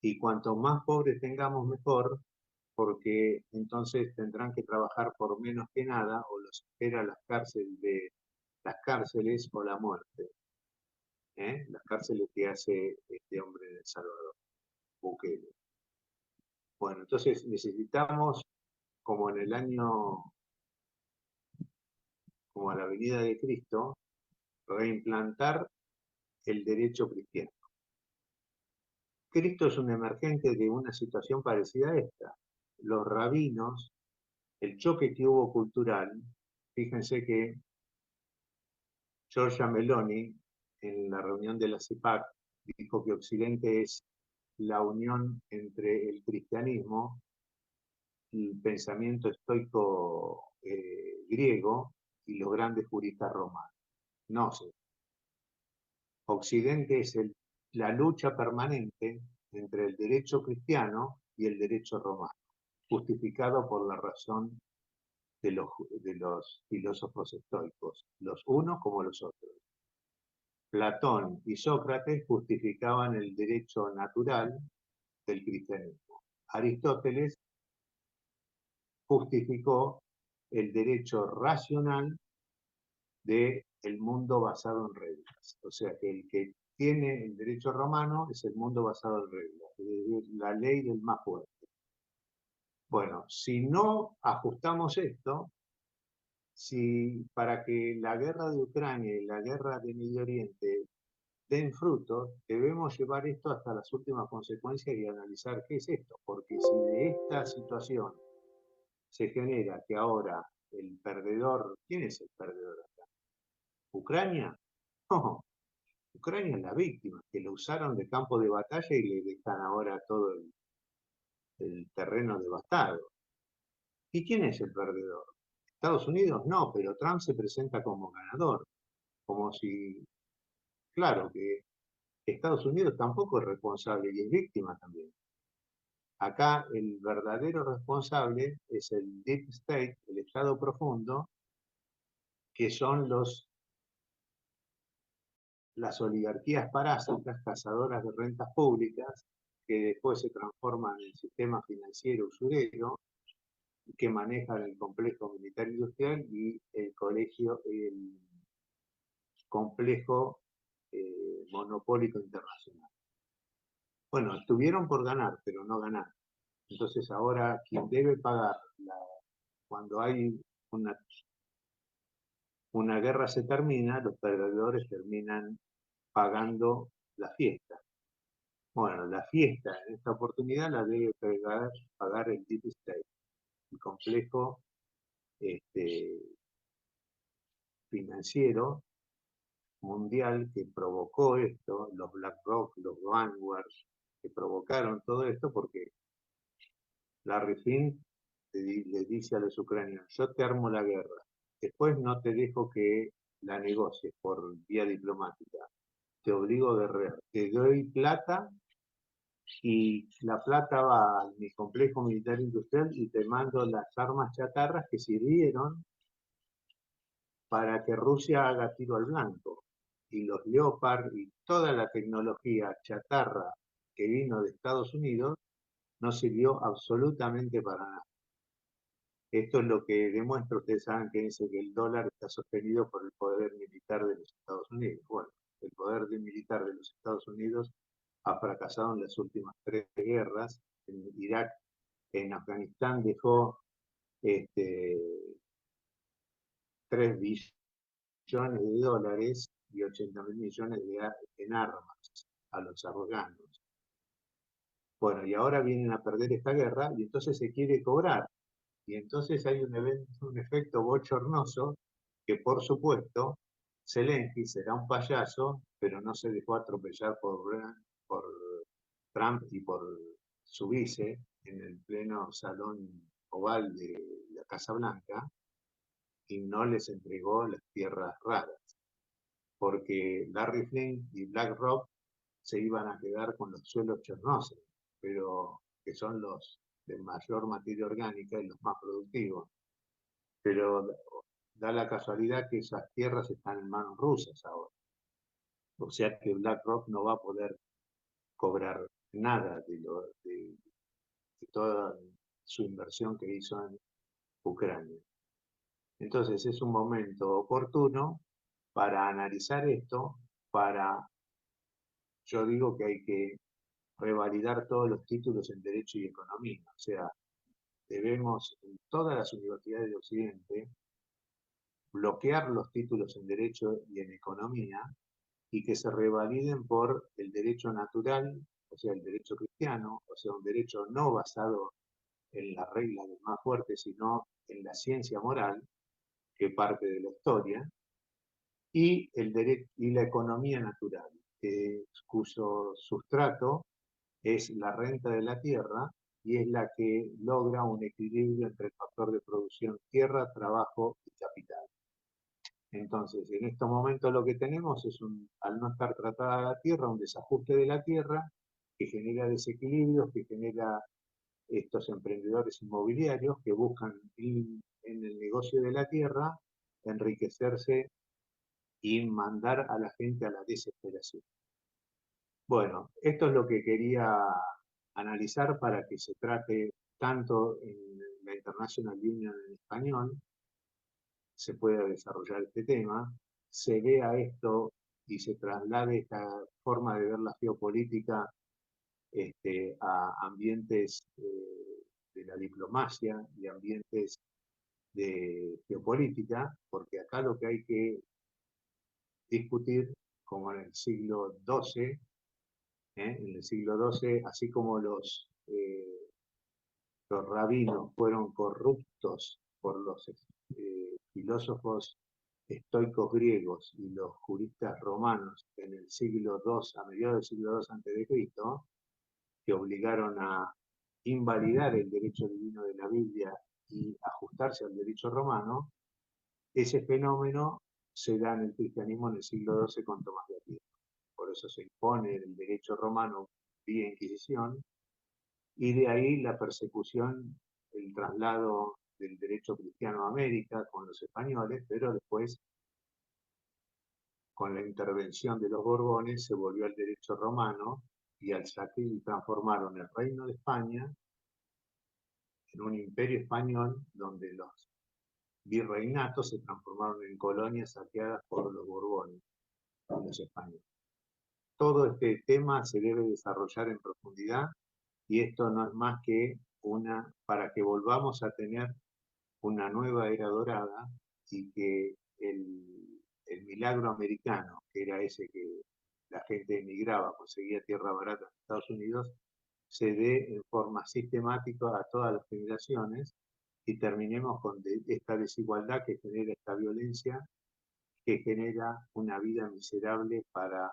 Y cuanto más pobres tengamos, mejor, porque entonces tendrán que trabajar por menos que nada o los espera las cárceles o la muerte. Las cárceles que hace este hombre de El Salvador, Bukele. Bueno, entonces necesitamos, como en el año, como a la venida de Cristo, reimplantar el derecho cristiano. Cristo es un emergente de una situación parecida a esta. Los rabinos, el choque que hubo cultural, fíjense que Giorgia Meloni, en la reunión de la CIPAC, dijo que Occidente es la unión entre el cristianismo y el pensamiento estoico griego y los grandes juristas romanos. No sé. Occidente es la lucha permanente entre el derecho cristiano y el derecho romano, justificado por la razón de los filósofos estoicos, los unos como los otros. Platón y Sócrates justificaban el derecho natural del cristianismo. Aristóteles justificó el derecho racional del mundo basado en reglas. O sea, que el que tiene el derecho romano es el mundo basado en reglas, es decir, la ley del más fuerte. Bueno, si no ajustamos esto, si para que la guerra de Ucrania y la guerra de Medio Oriente den frutos, debemos llevar esto hasta las últimas consecuencias y analizar qué es esto, porque si de esta situación se genera que ahora el perdedor, ¿quién es el perdedor acá? ¿Ucrania? No, Ucrania es la víctima, que lo usaron de campo de batalla y le dejan ahora todo el terreno devastado. ¿Y quién es el perdedor? ¿Estados Unidos? No, pero Trump se presenta como ganador, como si, claro, que Estados Unidos tampoco es responsable y es víctima también. Acá el verdadero responsable es el Deep State, el Estado profundo, que son las oligarquías parásitas, cazadoras de rentas públicas, que después se transforman en el sistema financiero usurero, que manejan el complejo militar industrial y el complejo monopólico internacional. Bueno, estuvieron por ganar, pero no ganaron. Entonces ahora quien debe pagar cuando hay una guerra se termina, los perdedores terminan pagando la fiesta. Bueno, la fiesta en esta oportunidad la debe pagar el Deep State, el complejo financiero mundial que provocó esto, los BlackRock, los Vanguard, que provocaron todo esto porque Larry Fink le dice a los ucranianos, yo te armo la guerra, después no te dejo que la negocies por vía diplomática, te obligo a guerrear, te doy plata y la plata va a mi complejo militar industrial y te mando las armas chatarras que sirvieron para que Rusia haga tiro al blanco. Y los Leopard y toda la tecnología chatarra que vino de Estados Unidos no sirvió absolutamente para nada. Esto es lo que demuestra, ustedes saben que dice que el dólar está sostenido por el poder militar de los Estados Unidos. Bueno, el poder militar de los Estados Unidos ha fracasado en las últimas 3 guerras. En Irak, en Afganistán dejó 3 billones de dólares y 80.000 millones en armas a los afganos. Bueno, y ahora vienen a perder esta guerra y entonces se quiere cobrar. Y entonces hay un efecto bochornoso que, por supuesto, Zelensky será un payaso, pero no se dejó atropellar por Trump y por su vice en el pleno salón oval de la Casa Blanca y no les entregó las tierras raras, porque Larry Flint y BlackRock se iban a quedar con los suelos Chernobyl, pero que son los de mayor materia orgánica y los más productivos. Pero da la casualidad que esas tierras están en manos rusas ahora. O sea que BlackRock no va a poder cobrar nada de toda su inversión que hizo en Ucrania. Entonces es un momento oportuno para analizar esto, yo digo que hay que revalidar todos los títulos en Derecho y Economía. O sea, debemos en todas las universidades de Occidente bloquear los títulos en Derecho y en Economía y que se revaliden por el derecho natural, o sea, el derecho cristiano, o sea, un derecho no basado en las reglas del más fuerte, sino en la ciencia moral, que parte de la historia, y la economía natural, cuyo sustrato es la renta de la tierra y es la que logra un equilibrio entre el factor de producción tierra, trabajo y capital. Entonces, en estos momentos lo que tenemos es, al no estar tratada la tierra, un desajuste de la tierra que genera desequilibrios, que genera estos emprendedores inmobiliarios que buscan en el negocio de la tierra enriquecerse y mandar a la gente a la desesperación. Bueno, esto es lo que quería analizar para que se trate tanto en la International Union en español, se pueda desarrollar este tema, se vea esto y se traslade esta forma de ver la geopolítica a ambientes de la diplomacia y ambientes de geopolítica, porque acá lo que hay que discutir, como en el siglo XII, en el siglo XII, así como los rabinos fueron corruptos por los filósofos estoicos griegos y los juristas romanos en el siglo II, a mediados del siglo II a.C., que obligaron a invalidar el derecho divino de la Biblia y ajustarse al derecho romano, ese fenómeno se da en el cristianismo en el siglo XII con Tomás de Aquino. Por eso se impone el derecho romano vía Inquisición, y de ahí la persecución, el traslado del derecho cristiano a América con los españoles, pero después, con la intervención de los Borbones, se volvió al derecho romano y al saqueo y transformaron el Reino de España en un imperio español donde los virreinatos se transformaron en colonias saqueadas por los Borbones y los españoles. Todo este tema se debe desarrollar en profundidad y esto no es más que para que volvamos a tener una nueva era dorada y que el milagro americano, que era ese que la gente emigraba, conseguía tierra barata en Estados Unidos, se dé en forma sistemática a todas las generaciones y terminemos con esta desigualdad que genera esta violencia, que genera una vida miserable para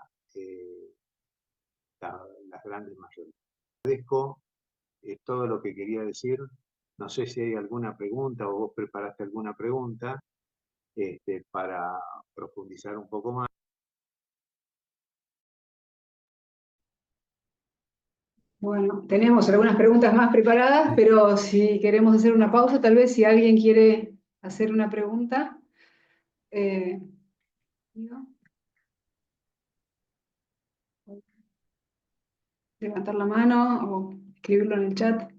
las grandes mayorías. Agradezco todo lo que quería decir. No sé si hay alguna pregunta o vos preparaste alguna pregunta para profundizar un poco más. Bueno, tenemos algunas preguntas más preparadas, pero si queremos hacer una pausa, tal vez si alguien quiere hacer una pregunta. ¿No? Levantar la mano o escribirlo en el chat.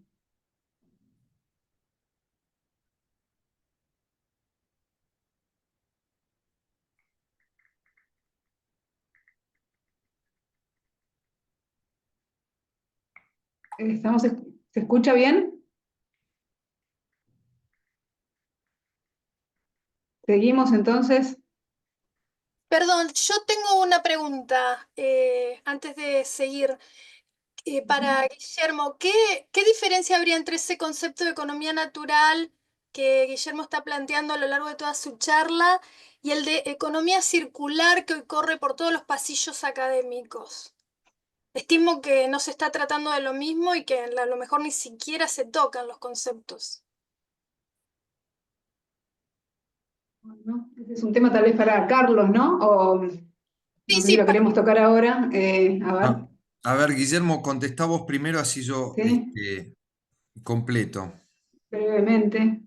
¿Se escucha bien? Seguimos entonces. Perdón, yo tengo una pregunta antes de seguir. Para Guillermo, ¿qué diferencia habría entre ese concepto de economía natural que Guillermo está planteando a lo largo de toda su charla y el de economía circular que hoy corre por todos los pasillos académicos? Estimo que no se está tratando de lo mismo y que a lo mejor ni siquiera se tocan los conceptos. Bueno, ese es un tema tal vez para Carlos, ¿no? O no Sí, sé si sí, lo queremos tocar ahora. A ver, Ah, a ver, Guillermo, contestá vos primero, así yo sí, completo. brevemente.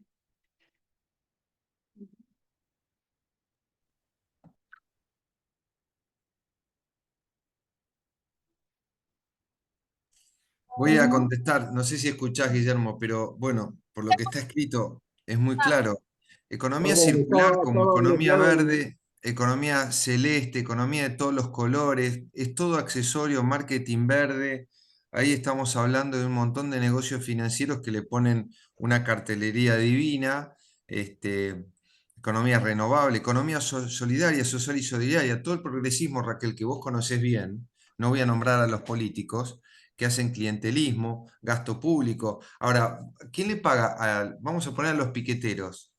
Voy a contestar, no sé si escuchás, Guillermo, pero bueno, por lo que está escrito es muy claro. Economía Perdón, circular como estaba economía mezclado el... verde, economía celeste, economía de todos los colores, es todo accesorio, marketing verde. Ahí estamos hablando de un montón de negocios financieros que le ponen una cartelería divina, economía renovable, economía solidaria, social y solidaria, todo el progresismo, Raquel, que vos conocés bien, no voy a nombrar a los políticos que hacen clientelismo, gasto público. Ahora, ¿quién le paga? Vamos a poner a los piqueteros.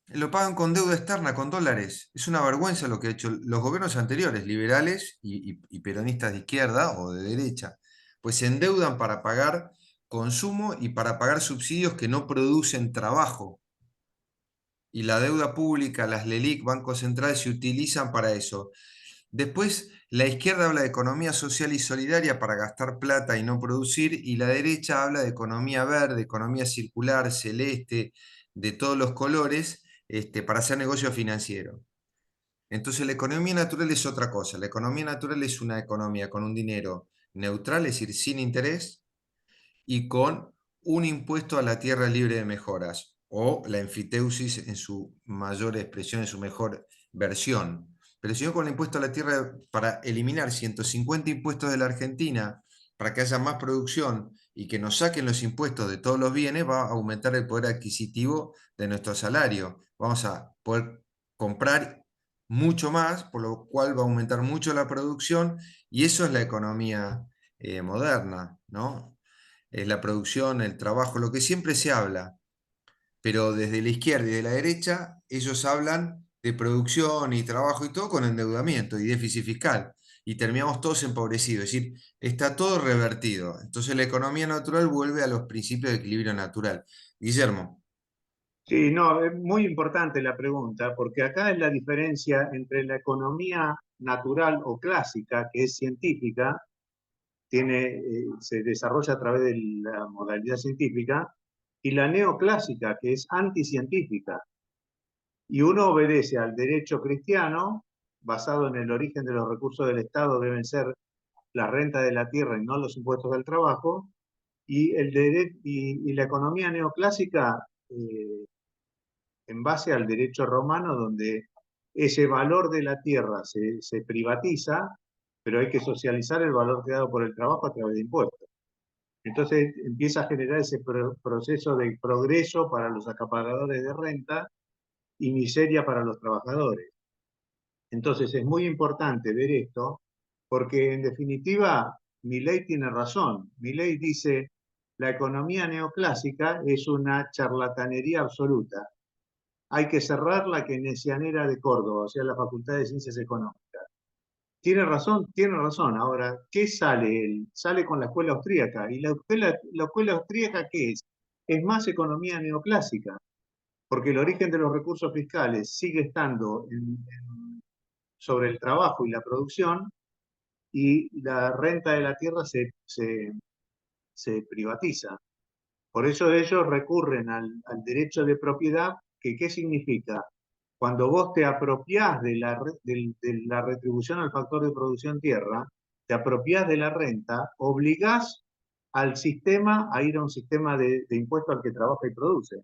Lo pagan con deuda externa, con dólares. Es una vergüenza lo que han hecho los gobiernos anteriores, liberales y peronistas de izquierda o de derecha. Pues se endeudan para pagar consumo y para pagar subsidios que no producen trabajo. Y la deuda pública, las LELIC, bancos centrales, se utilizan para eso. Después, la izquierda habla de economía social y solidaria para gastar plata y no producir, y la derecha habla de economía verde, economía circular, celeste, de todos los colores, para hacer negocio financiero. Entonces, la economía natural es otra cosa. La economía natural es una economía con un dinero neutral, es decir, sin interés, y con un impuesto a la tierra libre de mejoras, o la enfiteusis en su mayor expresión, en su mejor versión. Pero si no, con el impuesto a la tierra, para eliminar 150 impuestos de la Argentina, para que haya más producción y que nos saquen los impuestos de todos los bienes, va a aumentar el poder adquisitivo de nuestro salario. Vamos a poder comprar mucho más, por lo cual va a aumentar mucho la producción, y eso es la economía moderna, ¿no? Es la producción, el trabajo, lo que siempre se habla, pero desde la izquierda y de la derecha, ellos hablan de producción y trabajo y todo con endeudamiento y déficit fiscal, y terminamos todos empobrecidos, es decir, está todo revertido. Entonces la economía natural vuelve a los principios de equilibrio natural. Guillermo. Sí, no, es muy importante la pregunta, porque acá es la diferencia entre la economía natural o clásica, que es científica, se desarrolla a través de la modalidad científica, y la neoclásica, que es anticientífica. Y uno obedece al derecho cristiano, basado en el origen de los recursos del Estado deben ser la renta de la tierra y no los impuestos del trabajo, y la economía neoclásica, en base al derecho romano, donde ese valor de la tierra se privatiza, pero hay que socializar el valor creado por el trabajo a través de impuestos. Entonces empieza a generar ese proceso de progreso para los acaparadores de renta y miseria para los trabajadores. Entonces es muy importante ver esto, porque en definitiva Milei tiene razón. Milei dice, la economía neoclásica es una charlatanería absoluta. Hay que cerrar la keynesianera de Córdoba, o sea, la Facultad de Ciencias Económicas. Tiene razón, tiene razón. Ahora, ¿qué sale él? Sale con la escuela austríaca. ¿Y la escuela austríaca qué es? Es más economía neoclásica, porque el origen de los recursos fiscales sigue estando sobre el trabajo y la producción, y la renta de la tierra se privatiza. Por eso ellos recurren al derecho de propiedad, que ¿qué significa? Cuando vos te apropiás de la retribución al factor de producción tierra, te apropiás de la renta, obligás al sistema a ir a un sistema de impuesto al que trabaja y produce.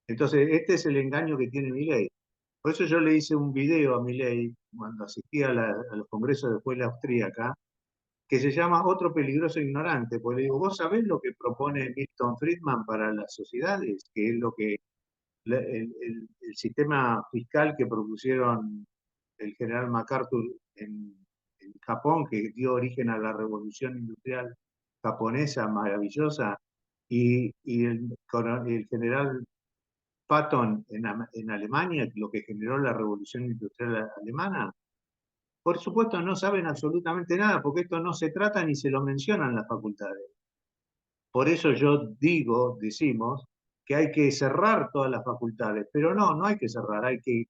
Entonces, este es el engaño que tiene Milei. Por eso yo le hice un video a Milei cuando asistía a los congresos de escuela austríaca, que se llama Otro peligroso ignorante, porque le digo, ¿vos sabés lo que propone Milton Friedman para las sociedades? Que es lo que el sistema fiscal que propusieron el general MacArthur en Japón, que dio origen a la revolución industrial japonesa maravillosa, y el general Patton en Alemania, lo que generó la revolución industrial alemana. Por supuesto, no saben absolutamente nada, porque esto no se trata ni se lo mencionan las facultades. Por eso decimos, que hay que cerrar todas las facultades, pero no hay que cerrar, hay que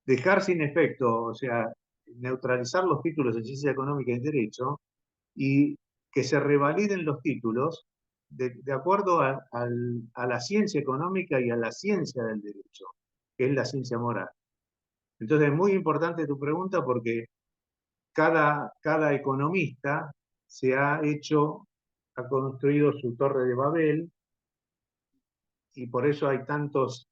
dejar sin efecto, o sea, neutralizar los títulos de Ciencia Económica y Derecho y que se revaliden los títulos de acuerdo a la ciencia económica y a la ciencia del derecho, que es la ciencia moral. Entonces es muy importante tu pregunta porque cada economista ha construido su torre de Babel, y por eso hay tantos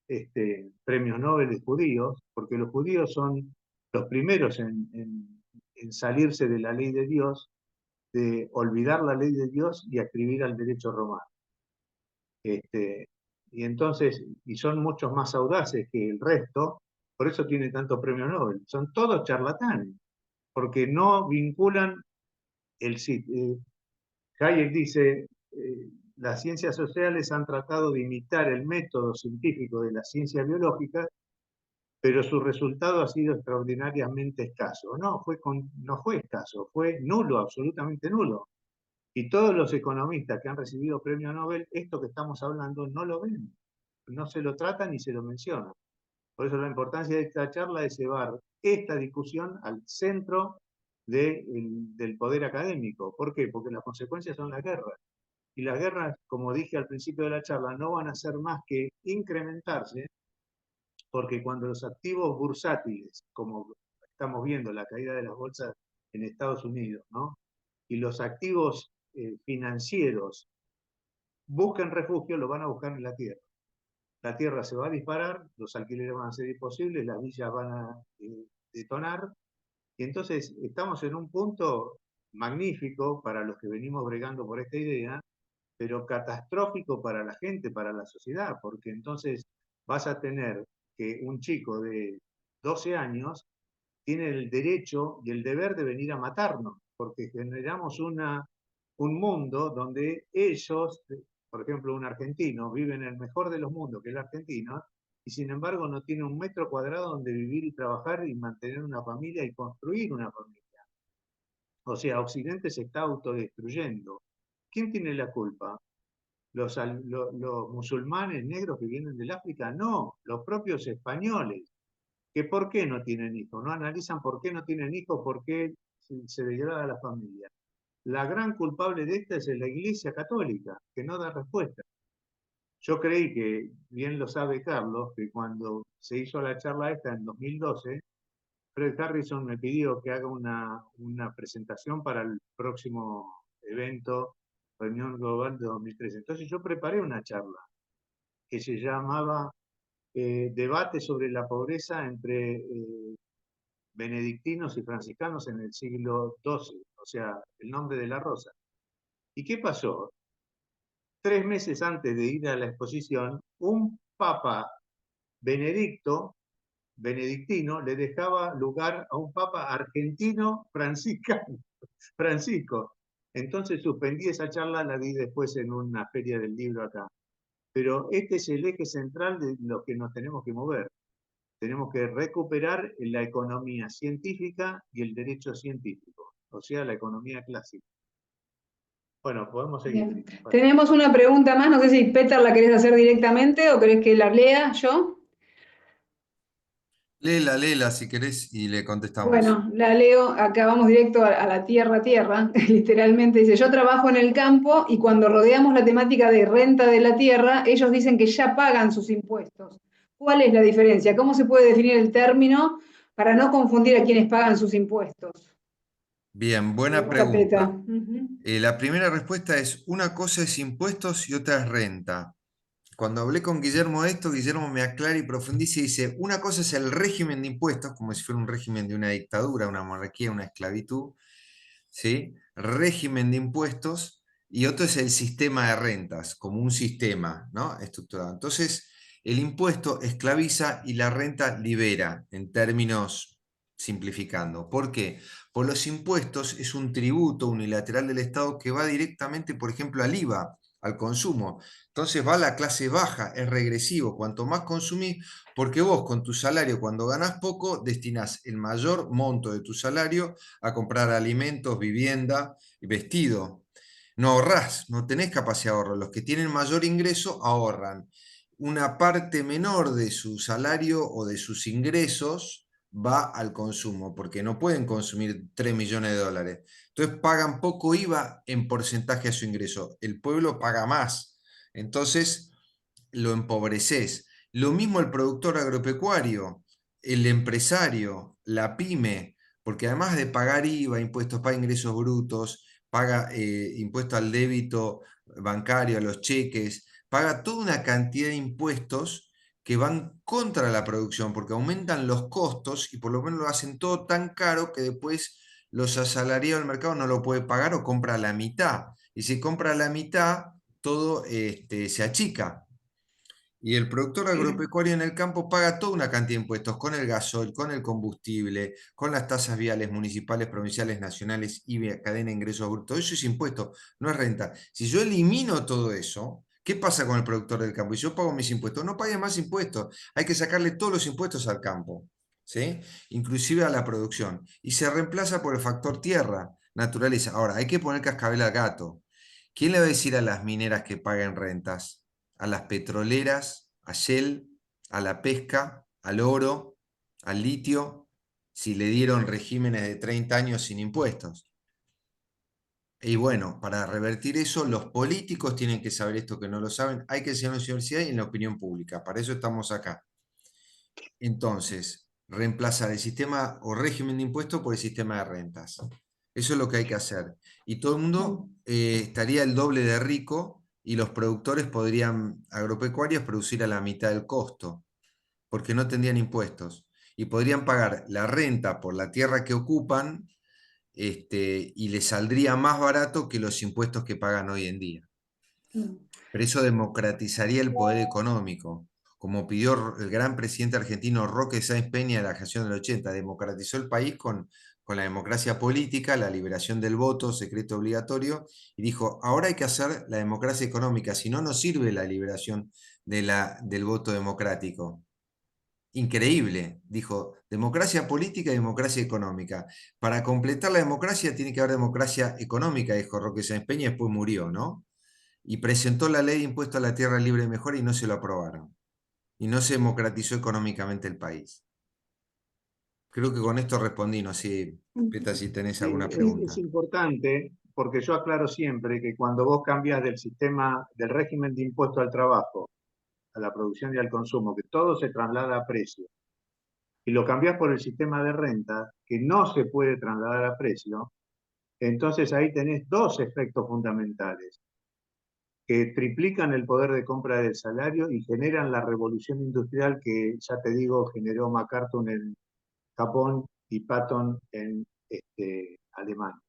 premios Nobel de judíos, porque los judíos son los primeros en salirse de la ley de Dios, de olvidar la ley de Dios y escribir al derecho romano. Y entonces, y son muchos más audaces que el resto, por eso tiene tanto premio Nobel. Son todos charlatanes, porque no vinculan Hayek dice, las ciencias sociales han tratado de imitar el método científico de las ciencias biológicas, pero su resultado ha sido extraordinariamente escaso. No fue escaso, fue nulo, absolutamente nulo. Y todos los economistas que han recibido premio Nobel, esto que estamos hablando, no lo ven, no se lo tratan ni se lo mencionan. Por eso la importancia de esta charla es llevar esta discusión al centro del poder académico. ¿Por qué? Porque las consecuencias son las guerras. Y las guerras, como dije al principio de la charla, no van a ser más que incrementarse, porque cuando los activos bursátiles, como estamos viendo la caída de las bolsas en Estados Unidos, ¿no? Y los activos financieros busquen refugio, lo van a buscar en la tierra. La tierra se va a disparar, los alquileres van a ser imposibles, las villas van a detonar, y entonces estamos en un punto magnífico para los que venimos bregando por esta idea, pero catastrófico para la gente, para la sociedad, porque entonces vas a tener que un chico de 12 años tiene el derecho y el deber de venir a matarnos, porque generamos un mundo donde ellos, por ejemplo, un argentino, vive en el mejor de los mundos, que es el argentino, y sin embargo no tiene un metro cuadrado donde vivir y trabajar y mantener una familia y construir una familia. O sea, Occidente se está autodestruyendo. ¿Quién tiene la culpa? ¿Los musulmanes negros que vienen del África? No, los propios españoles. ¿Que por qué no tienen hijos? No analizan por qué no tienen hijos, por qué se degrada la familia. La gran culpable de esta es la Iglesia Católica, que no da respuesta. Yo creí que, bien lo sabe Carlos, que cuando se hizo la charla esta en 2012, Fred Harrison me pidió que haga una presentación para el próximo evento, reunión global de 2013. Entonces yo preparé una charla que se llamaba Debate sobre la pobreza entre benedictinos y franciscanos en el siglo XII, o sea, el nombre de la rosa. ¿Y qué pasó? 3 meses antes de ir a la exposición, un papa benedictino le dejaba lugar a un papa argentino Francisco. Entonces suspendí esa charla, la di después en una feria del libro acá. Pero este es el eje central de lo que nos tenemos que mover. Tenemos que recuperar la economía científica y el derecho científico, o sea, la economía clásica. Bueno, podemos seguir. Bien. Tenemos una pregunta más, no sé si Peter la querés hacer directamente o querés que la lea yo. Léela si querés y le contestamos. Bueno, la leo, acá vamos directo a la tierra, literalmente dice, yo trabajo en el campo y cuando rodeamos la temática de renta de la tierra, ellos dicen que ya pagan sus impuestos. ¿Cuál es la diferencia? ¿Cómo se puede definir el término para no confundir a quienes pagan sus impuestos? Bien, buena Capeta. pregunta. La primera respuesta es, una cosa es impuestos y otra es renta. cuando hablé con Guillermo de esto, Guillermo me aclara y profundiza y dice, una cosa es el régimen de impuestos, como si fuera un régimen de una dictadura, una monarquía, una esclavitud, ¿sí? Régimen de impuestos, y otro es el sistema de rentas, como un sistema, ¿no? Estructurado. Entonces, el impuesto esclaviza y la renta libera, en términos simplificando. ¿Por qué? Por los impuestos es un tributo unilateral del Estado que va directamente, por ejemplo, al IVA, al consumo. Entonces va a la clase baja, es regresivo. Cuanto más consumís, porque vos con tu salario, cuando ganás poco, destinás el mayor monto de tu salario a comprar alimentos, vivienda y vestido. No ahorrás, no tenés capacidad de ahorro. Los que tienen mayor ingreso ahorran. Una parte menor de su salario o de sus ingresos va al consumo, porque no pueden consumir 3 millones de dólares. Entonces pagan poco IVA en porcentaje a su ingreso. El pueblo paga más. Entonces lo empobreces. Lo mismo el productor agropecuario, el empresario, la pyme, porque además de pagar IVA, impuestos, paga ingresos brutos, paga impuesto al débito bancario, a los cheques, paga toda una cantidad de impuestos que van contra la producción, porque aumentan los costos y por lo menos lo hacen todo tan caro que después los asalariados del mercado no lo puede pagar o compra la mitad. Y si compra la mitad, todo se achica. Y el productor agropecuario en el campo paga toda una cantidad de impuestos con el gasoil, con el combustible, con las tasas viales municipales, provinciales, nacionales y cadena de ingresos brutos. Eso es impuesto, no es renta. Si yo elimino todo eso, ¿qué pasa con el productor del campo? Y yo pago mis impuestos, no pague más impuestos. Hay que sacarle todos los impuestos al campo, ¿sí? Inclusive a la producción. Y se reemplaza por el factor tierra, naturaleza. Ahora, hay que poner cascabel al gato. ¿Quién le va a decir a las mineras que paguen rentas? A las petroleras, a Shell, a la pesca, al oro, al litio, si le dieron regímenes de 30 años sin impuestos. Y bueno, para revertir eso, los políticos tienen que saber esto que no lo saben, hay que enseñar en la universidad y en la opinión pública, para eso estamos acá. Entonces, reemplazar el sistema o régimen de impuestos por el sistema de rentas. Eso es lo que hay que hacer. Y todo el mundo estaría el doble de rico y los productores podrían, agropecuarios, producir a la mitad del costo, porque no tendrían impuestos. Y podrían pagar la renta por la tierra que ocupan, y les saldría más barato que los impuestos que pagan hoy en día. Pero eso democratizaría el poder económico, como pidió el gran presidente argentino Roque Sáenz Peña en la gestión del 80, democratizó el país con la democracia política, la liberación del voto, secreto obligatorio, y dijo, ahora hay que hacer la democracia económica, si no, no sirve la liberación del voto democrático. Increíble, dijo, democracia política y democracia económica. Para completar la democracia tiene que haber democracia económica, dijo Roque Sáenz Peña, y después murió, ¿no? Y presentó la ley de impuesto a la tierra libre y mejor y no se lo aprobaron. Y no se democratizó económicamente el país. Creo que con esto respondí, no sé, Peta, si tenés alguna pregunta. Es importante porque yo aclaro siempre que cuando vos cambias del sistema, del régimen de impuesto al trabajo, a la producción y al consumo, que todo se traslada a precio, y lo cambias por el sistema de renta, que no se puede trasladar a precio, entonces ahí tenés dos efectos fundamentales, que triplican el poder de compra del salario y generan la revolución industrial que, ya te digo, generó MacArthur en Japón y Patton en Alemania.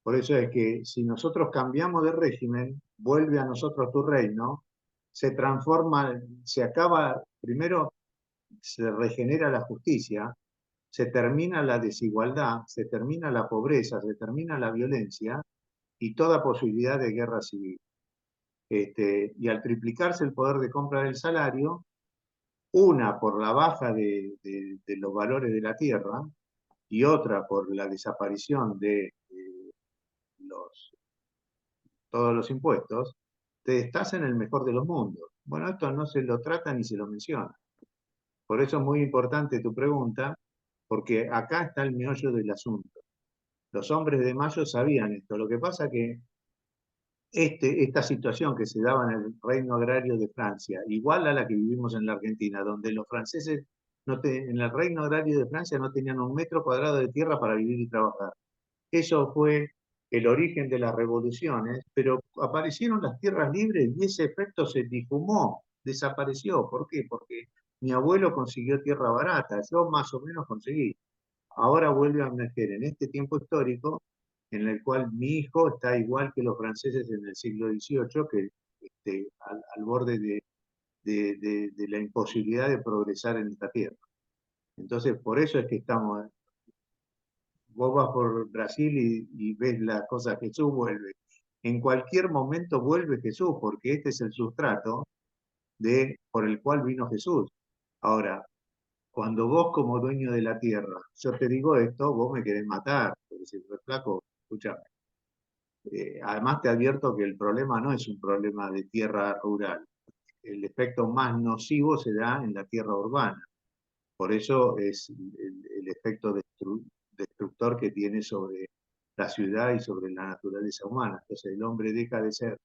Por eso es que si nosotros cambiamos de régimen, vuelve a nosotros tu reino, se transforma, se acaba, primero se regenera la justicia, se termina la desigualdad, se termina la pobreza, se termina la violencia y toda posibilidad de guerra civil. Y al triplicarse el poder de compra del salario, una por la baja de los valores de la tierra y otra por la desaparición de todos los impuestos, te estás en el mejor de los mundos. Bueno, esto no se lo trata ni se lo menciona. Por eso es muy importante tu pregunta, porque acá está el meollo del asunto. Los hombres de Mayo sabían esto. Lo que pasa que esta situación que se daba en el reino agrario de Francia, igual a la que vivimos en la Argentina, donde los franceses en el reino agrario de Francia no tenían 1 metro cuadrado de tierra para vivir y trabajar. Eso fue el origen de las revoluciones, pero aparecieron las tierras libres y ese efecto se difumó, desapareció. ¿Por qué? Porque mi abuelo consiguió tierra barata, yo más o menos conseguí. Ahora vuelve a emerger en este tiempo histórico en el cual mi hijo está igual que los franceses en el siglo XVIII, que al borde de la imposibilidad de progresar en esta tierra. Entonces, por eso es que estamos, vos vas por Brasil y ves las cosas, Jesús vuelve. En cualquier momento vuelve Jesús, porque este es el sustrato por el cual vino Jesús. Ahora, cuando vos como dueño de la tierra, yo te digo esto, vos me querés matar, porque si sos flaco, escuchame. Además te advierto que el problema no es un problema de tierra rural. El efecto más nocivo se da en la tierra urbana. Por eso es el efecto destructor que tiene sobre la ciudad y sobre la naturaleza humana. Entonces el hombre deja de ser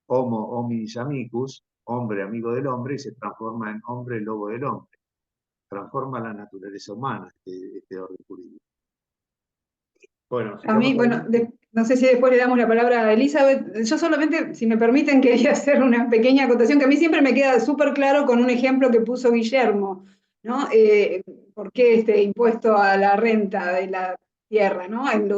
homo hominis amicus, hombre amigo del hombre, y se transforma en hombre lobo del hombre. Transforma la naturaleza humana este orden jurídico. Bueno, A mí, bueno, no sé si después le damos la palabra a Elizabeth. Yo solamente, si me permiten, quería hacer una pequeña acotación que a mí siempre me queda súper claro con un ejemplo que puso Guillermo, ¿no? ¿Por qué este impuesto a la renta de la tierra, ¿no? El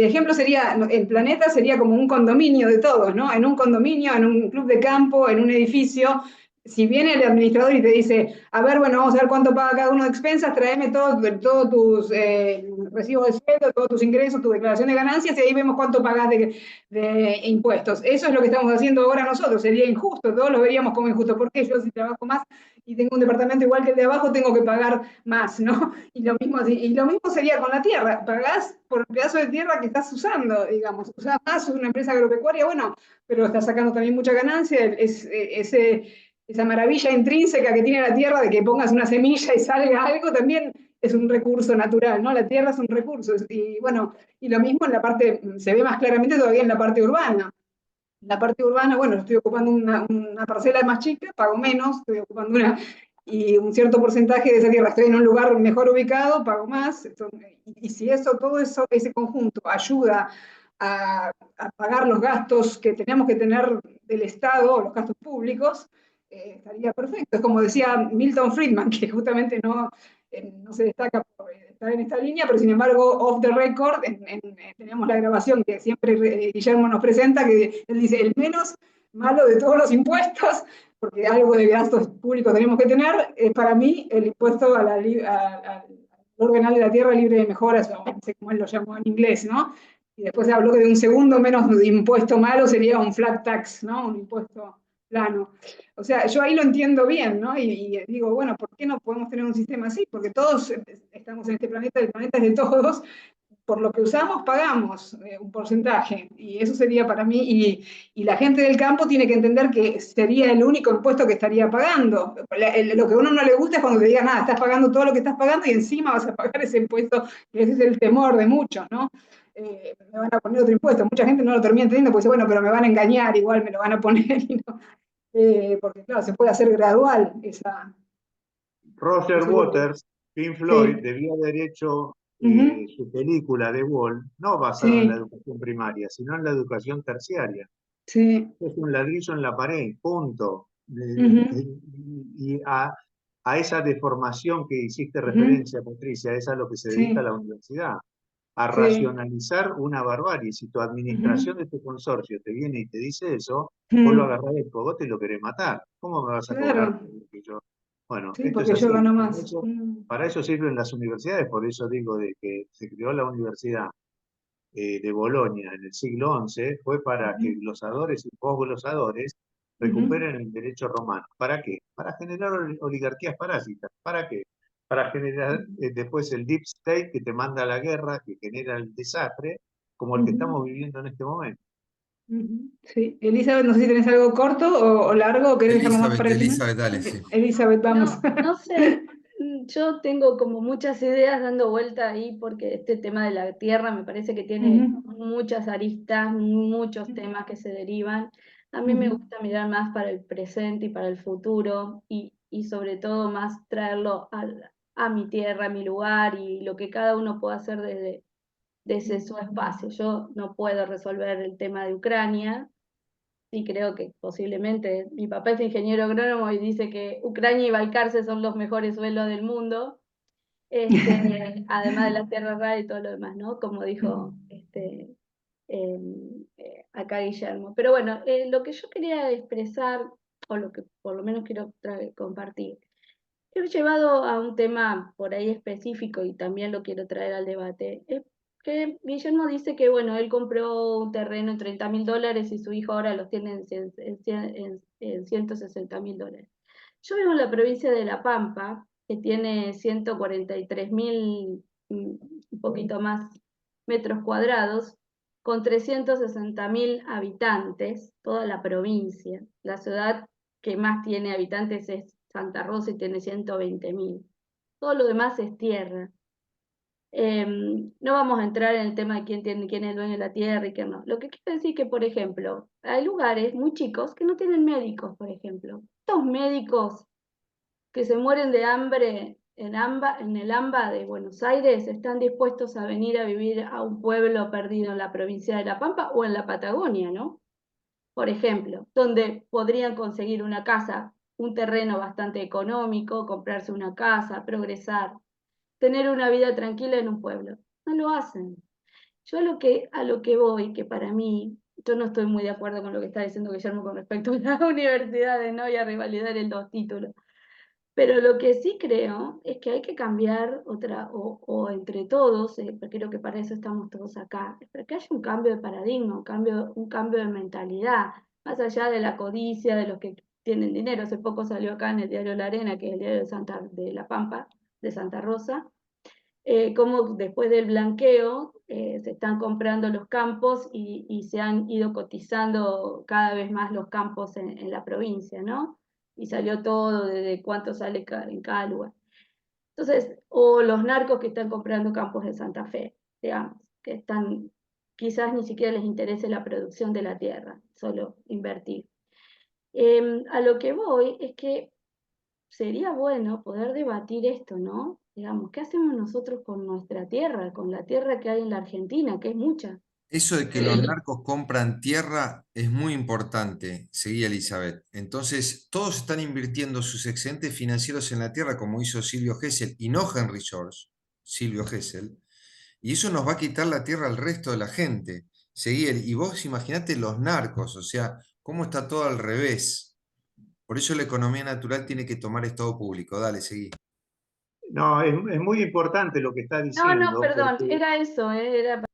ejemplo sería, el planeta sería como un condominio de todos, ¿no? En un condominio, en un club de campo, en un edificio. Si viene el administrador y te dice, a ver, bueno, vamos a ver cuánto paga cada uno de expensas, tráeme todos tus recibos de sueldo, todos tus ingresos, tu declaración de ganancias, y ahí vemos cuánto pagás de impuestos. Eso es lo que estamos haciendo ahora nosotros. Sería injusto, todos lo veríamos como injusto. ¿Por qué yo, si trabajo más y tengo un departamento igual que el de abajo, tengo que pagar más, ¿no? Y lo mismo sería con la tierra. Pagás por el pedazo de tierra que estás usando, digamos. Usás más una empresa agropecuaria, bueno, pero estás sacando también mucha ganancia. Esa maravilla intrínseca que tiene la tierra de que pongas una semilla y salga algo, también es un recurso natural, ¿no? La tierra es un recurso. Y bueno, y lo mismo en la parte, se ve más claramente todavía en la parte urbana. En la parte urbana, bueno, estoy ocupando una parcela más chica, pago menos, estoy ocupando y un cierto porcentaje de esa tierra, estoy en un lugar mejor ubicado, pago más. Y si todo eso, ese conjunto ayuda a pagar los gastos que tenemos que tener del Estado, los gastos públicos, estaría perfecto. Es como decía Milton Friedman, que justamente no se destaca por estar en esta línea, pero sin embargo, off the record, tenemos la grabación que siempre Guillermo nos presenta, que él dice, el menos malo de todos los impuestos, porque algo de gastos públicos tenemos que tener, es para mí el impuesto al ordenal de la tierra libre de mejoras, o no sé cómo él lo llamó en inglés, ¿no? Y después se habló que de un segundo menos de impuesto malo sería un flat tax, ¿no? Un impuesto plano. O sea, yo ahí lo entiendo bien, ¿no? Y digo, bueno, ¿por qué no podemos tener un sistema así? Porque todos estamos en este planeta, el planeta es de todos, por lo que usamos pagamos un porcentaje, y eso sería para mí, y la gente del campo tiene que entender que sería el único impuesto que estaría pagando. Lo que a uno no le gusta es cuando te digan, nada, estás pagando todo lo que estás pagando y encima vas a pagar ese impuesto, que ese es el temor de muchos, ¿no? Me van a poner otro impuesto. Mucha gente no lo termina entendiendo porque dice, bueno, pero me van a engañar, igual me lo van a poner, y no. Porque claro, se puede hacer gradual esa... Roger Waters, Pink Floyd, Sí. debió haber hecho su película The Wall, no basada en la Sí, educación primaria, sino en la educación terciaria. sí. Es un ladrillo en la pared, punto. Y a esa deformación que hiciste referencia, Patricia, es a lo que se dedica Sí, la universidad, a sí. racionalizar una barbarie. Si tu administración de tu consorcio te viene y te dice eso, vos lo Mm, agarrás del cogote y lo querés matar. ¿Cómo me vas a cobrar claro, por lo que yo? Bueno, sí, esto es porque yo así. gano más. Para eso sirven las universidades, por eso digo de que se creó la universidad de Bolonia en el siglo XI, fue para que glosadores y posglosadores recuperen el derecho romano. ¿Para qué? Para generar oligarquías parásitas. ¿Para qué? Para generar después el deep state que te manda a la guerra, que genera el desastre, como el que estamos viviendo en este momento. Sí, Elizabeth, no sé si tenés algo corto o largo, o querés dejarlo más para el final. Elizabeth, dale, sí. Elizabeth, vamos. No, no sé, yo tengo como muchas ideas dando vuelta ahí porque este tema de la tierra me parece que tiene muchas aristas, muchos temas que se derivan. A mí me gusta mirar más para el presente y para el futuro y sobre todo más traerlo a mi tierra, a mi lugar y lo que cada uno puede hacer desde su espacio. Yo no puedo resolver el tema de Ucrania, y creo que posiblemente, mi papá es ingeniero agrónomo y dice que Ucrania y Balcarce son los mejores suelos del mundo, además de las tierras raras y todo lo demás, ¿no? Como dijo acá Guillermo. Pero bueno, lo que yo quería expresar, o lo que por lo menos quiero compartir, he llevado a un tema por ahí específico y también lo quiero traer al debate, es que Guillermo dice que, bueno, él compró un terreno en $30.000 y su hijo ahora los tiene en $160.000. Yo vivo en la provincia de La Pampa, que tiene 143.000, un poquito más, metros cuadrados, con 360.000 habitantes, toda la provincia. La ciudad que más tiene habitantes es Santa Rosa y tiene 120.000. Todo lo demás es tierra. No vamos a entrar en el tema de quién es el dueño de la tierra y quién no. Lo que quiero decir es que, por ejemplo, hay lugares muy chicos que no tienen médicos, por ejemplo. Estos médicos que se mueren de hambre en el AMBA de Buenos Aires están dispuestos a venir a vivir a un pueblo perdido en la provincia de La Pampa o en la Patagonia, ¿no? Por ejemplo, donde podrían conseguir una casa, un terreno bastante económico, comprarse una casa, progresar, tener una vida tranquila en un pueblo. No lo hacen. Yo a lo que voy, que para mí, yo no estoy muy de acuerdo con lo que está diciendo Guillermo con respecto a las universidades, ¿no? Y a revalidar los títulos. Pero lo que sí creo es que hay que cambiar o entre todos, porque creo que para eso estamos todos acá, para que haya un cambio de paradigma, un cambio de mentalidad, más allá de la codicia de los que tienen dinero. Hace poco salió acá en el diario La Arena, que es el diario de La Pampa, de Santa Rosa, cómo después del blanqueo se están comprando los campos y se han ido cotizando cada vez más los campos en la provincia, ¿no? Y salió todo de cuánto sale en cada lugar. Entonces, o los narcos que están comprando campos de Santa Fe, digamos, que están, quizás ni siquiera les interese la producción de la tierra, solo invertir. A lo que voy es que sería bueno poder debatir esto, ¿no? Digamos, ¿qué hacemos nosotros con nuestra tierra, con la tierra que hay en la Argentina, que es mucha? Eso de que los narcos compran tierra es muy importante, seguía Elizabeth. Entonces, todos están invirtiendo sus excedentes financieros en la tierra, como hizo Silvio Gesell, y no Henry George, Silvio Gesell. Y eso nos va a quitar la tierra al resto de la gente. Seguía, y vos imaginate los narcos, o sea, cómo está todo al revés. Por eso la economía natural tiene que tomar estado público. Dale, seguí. No, es muy importante lo que está No, diciendo, perdón, porque era eso, era...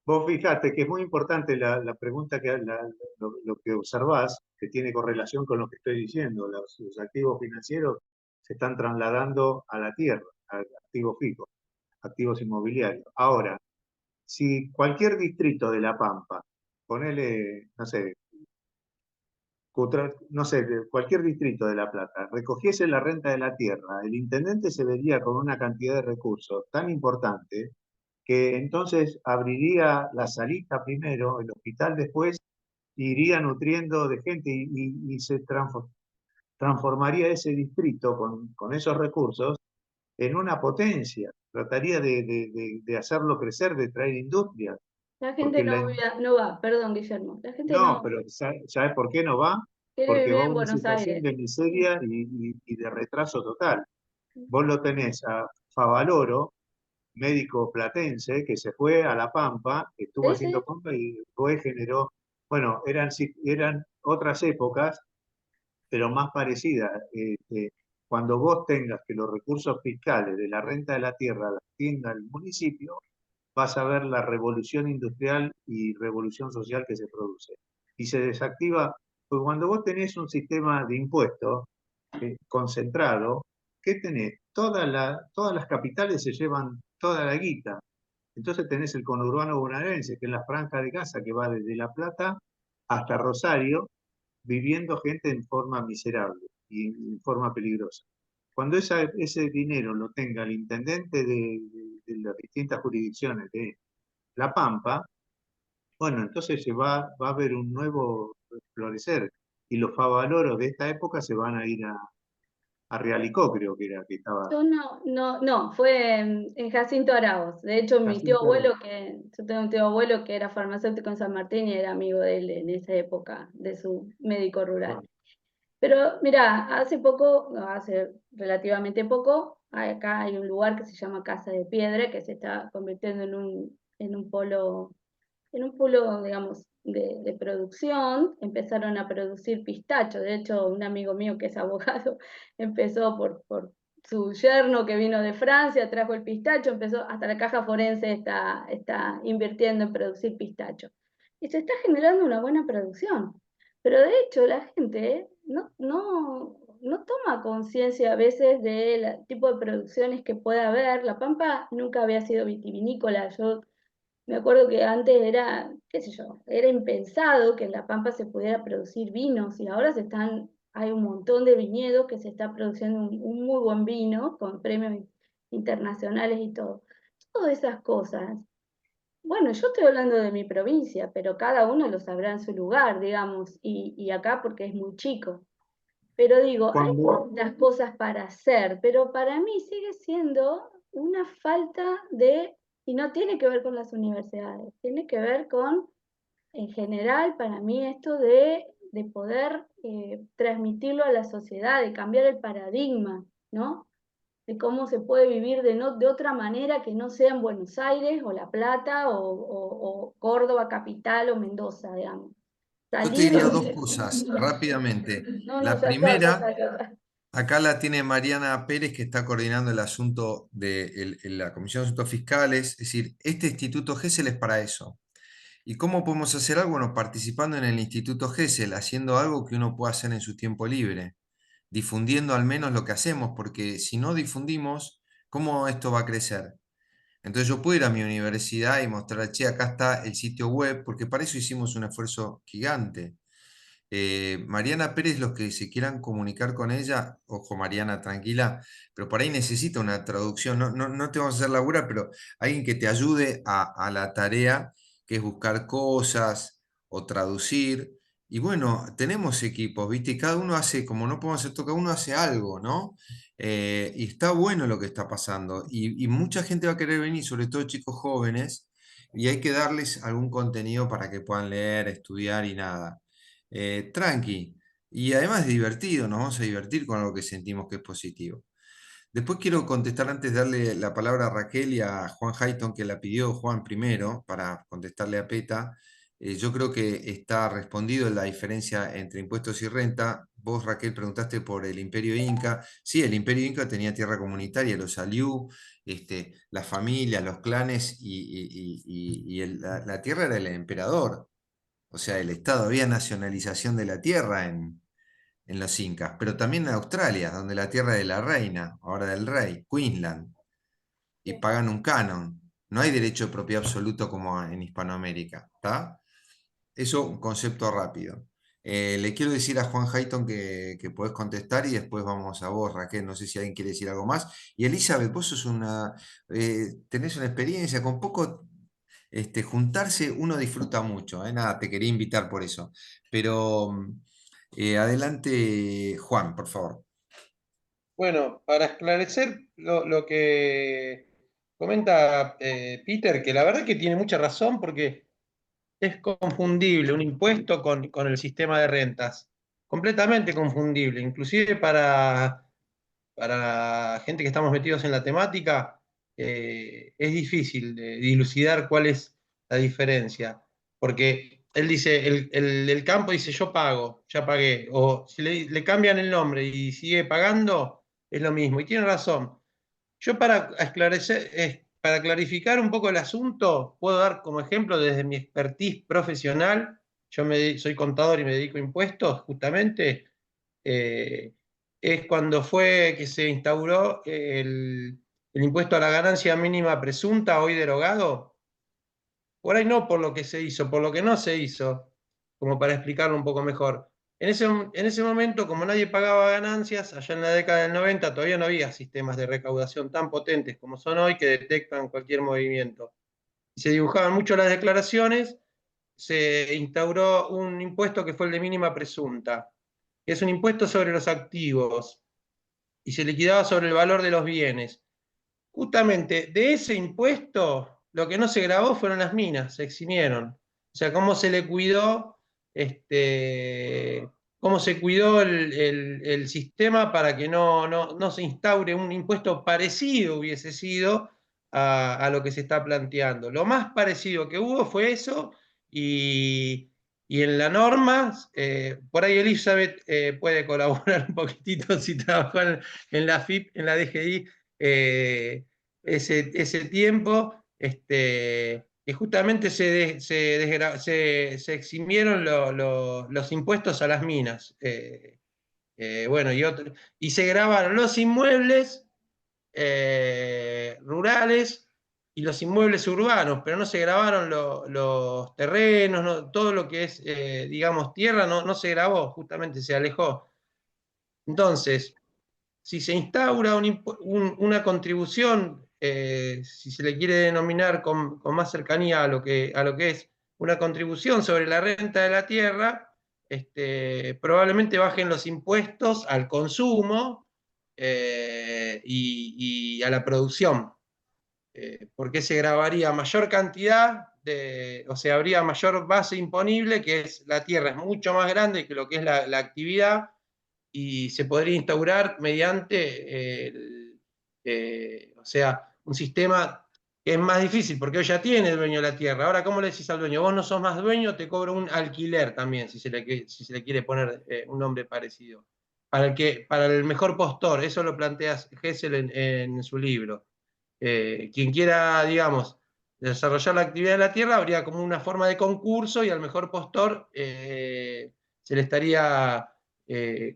vos fijate que es muy importante la pregunta lo que observás, que tiene correlación con lo que estoy diciendo. Los activos financieros se están trasladando a la tierra, a activos fijos, activos inmobiliarios. Ahora, si cualquier distrito de La Pampa, ponele, no sé, de cualquier distrito de La Plata, recogiese la renta de la tierra, el intendente se vería con una cantidad de recursos tan importante que entonces abriría la salita primero, el hospital después, iría nutriendo de gente y se transformaría ese distrito con esos recursos en una potencia. Trataría de hacerlo crecer, de traer industria. La gente Porque no va, perdón, Guillermo, la gente no, no pero ¿sabes por qué no va? quiere Porque vivir va a en una Buenos situación Aires. de miseria y de retraso total. Vos lo tenés a Favaloro, médico platense, que se fue a La Pampa, estuvo Sí, haciendo sí, Pampa y después generó, bueno, eran otras épocas, pero más parecidas. Cuando vos tengas que los recursos fiscales de la renta de la tierra la tenga el municipio, vas a ver la revolución industrial y revolución social que se produce. Y se desactiva, porque cuando vos tenés un sistema de impuestos concentrado, ¿qué tenés? Todas las capitales se llevan toda la guita. Entonces tenés el conurbano bonaerense, que es la franja de Gaza que va desde La Plata hasta Rosario, viviendo gente en forma miserable y en forma peligrosa. Cuando ese dinero lo tenga el intendente de las distintas jurisdicciones de La Pampa, bueno, entonces va a haber un nuevo florecer y los favaloros de esta época se van a ir Arrialicó, creo que era, que estaba. Yo no, fue en Jacinto Arauz. De hecho, mi tío Jacinto abuelo, yo tengo un tío abuelo que era farmacéutico en San Martín y era amigo de él en esa época, de su médico rural. Bueno, Pero mira, hace relativamente poco, acá hay un lugar que se llama Casa de Piedra, que se está convirtiendo en un polo, digamos, de producción. Empezaron a producir pistacho. De hecho, un amigo mío que es abogado empezó por su yerno que vino de Francia, trajo el pistacho, empezó, hasta la caja forense está invirtiendo en producir pistacho. Y se está generando una buena producción. Pero de hecho la gente no toma conciencia a veces del tipo de producciones que puede haber. La Pampa nunca había sido vitivinícola. Yo me acuerdo que antes era, qué sé yo, era impensado que en La Pampa se pudiera producir vinos y ahora hay un montón de viñedos que se está produciendo un muy buen vino con premios internacionales y todo. Todas esas cosas. Bueno, yo estoy hablando de mi provincia, pero cada uno lo sabrá en su lugar, digamos, y acá porque es muy chico. Pero digo, hay cuando, muchas cosas para hacer, pero para mí sigue siendo una falta y no tiene que ver con las universidades, tiene que ver con, en general, para mí esto de poder transmitirlo a la sociedad, de cambiar el paradigma, ¿no? De cómo se puede vivir de otra manera que no sea en Buenos Aires o La Plata o Córdoba capital o Mendoza, digamos. Yo te Salir diría dos cosas rápidamente. no, La ya está, ya primera, está, ya está. acá la tiene Mariana Pérez, que está coordinando el asunto de la Comisión de Asuntos Fiscales. Es decir, este Instituto GESEL es para eso. ¿Y cómo podemos hacer algo? Bueno, participando en el Instituto GESEL, haciendo algo que uno pueda hacer en su tiempo libre, difundiendo al menos lo que hacemos, porque si no difundimos, ¿cómo esto va a crecer? Entonces yo puedo ir a mi universidad y mostrar, che, acá está el sitio web, porque para eso hicimos un esfuerzo gigante. Mariana Pérez, los que se quieran comunicar con ella, ojo Mariana, tranquila, pero por ahí necesita una traducción, no te vamos a hacer labura, pero alguien que te ayude a la tarea, que es buscar cosas o traducir. Y bueno, tenemos equipos, ¿viste? Y cada uno hace, como no podemos hacer todo, cada uno hace algo, ¿no? Y está bueno lo que está pasando. Y mucha gente va a querer venir, sobre todo chicos jóvenes, y hay que darles algún contenido para que puedan leer, estudiar y nada. Tranqui. Y además es divertido, nos vamos a divertir con algo que sentimos que es positivo. Después quiero contestar antes de darle la palabra a Raquel y a Juan Hayton, que la pidió Juan primero, para contestarle a Peta. Yo creo que está respondido la diferencia entre impuestos y renta. Vos, Raquel, preguntaste por el Imperio Inca. Sí, el Imperio Inca tenía tierra comunitaria, los aliú, las familias, los clanes, y la tierra era el emperador. O sea, el Estado, había nacionalización de la tierra en los incas, pero también en Australia, donde la tierra es de la reina, ahora del rey, Queensland, y pagan un canon. No hay derecho de propiedad absoluto como en Hispanoamérica, ¿está? Eso, un concepto rápido. Le quiero decir a Juan Hayton que podés contestar y después vamos a vos, Raquel. No sé si alguien quiere decir algo más. Y Elizabeth, vos sos tenés una experiencia con poco juntarse, uno disfruta mucho. Nada, te quería invitar por eso. Pero adelante, Juan, por favor. Bueno, para esclarecer lo que comenta Peter, que la verdad que tiene mucha razón porque es confundible un impuesto con el sistema de rentas. Completamente confundible. Inclusive para gente que estamos metidos en la temática, es difícil de dilucidar cuál es la diferencia. Porque él dice, el campo dice yo pago, ya pagué. O si le cambian el nombre y sigue pagando, es lo mismo. Y tiene razón. Yo para esclarecer, para clarificar un poco el asunto, puedo dar como ejemplo desde mi expertise profesional. Yo soy contador y me dedico a impuestos, justamente. eh, es cuando fue que se instauró el impuesto a la ganancia mínima presunta, hoy derogado. Por ahí no por lo que se hizo, por lo que no se hizo, como para explicarlo un poco mejor. En ese momento, como nadie pagaba ganancias, allá en la década del 90 todavía no había sistemas de recaudación tan potentes como son hoy que detectan cualquier movimiento. Y se dibujaban mucho las declaraciones, se instauró un impuesto que fue el de mínima presunta, que es un impuesto sobre los activos. y se liquidaba sobre el valor de los bienes. Justamente de ese impuesto, lo que no se grabó fueron las minas, se eximieron. O sea, cómo se le cuidó, cómo se cuidó el sistema para que no se instaure un impuesto parecido hubiese sido a lo que se está planteando. Lo más parecido que hubo fue eso, y en la norma, por ahí Elizabeth puede colaborar un poquitito si trabajó en la FIP, en la DGI, ese tiempo, que justamente se eximieron los impuestos a las minas. Bueno, y se grabaron los inmuebles rurales y los inmuebles urbanos, pero no se grabaron los terrenos, todo lo que es, digamos, tierra, no se grabó, justamente se alejó. Entonces, si se instaura una contribución, si se le quiere denominar con más cercanía a lo que es una contribución sobre la renta de la tierra, probablemente bajen los impuestos al consumo y a la producción, porque se grabaría mayor cantidad, o sea, habría mayor base imponible, que es la tierra es mucho más grande que lo que es la actividad, y se podría instaurar mediante, o sea, un sistema que es más difícil, porque hoy ya tiene el dueño de la tierra. Ahora, ¿cómo le decís al dueño? Vos no sos más dueño, te cobro un alquiler también, si se le quiere poner un nombre parecido. Para el mejor postor, eso lo plantea Gesell en su libro. Quien quiera, digamos, desarrollar la actividad de la tierra, habría como una forma de concurso, y al mejor postor se le estaría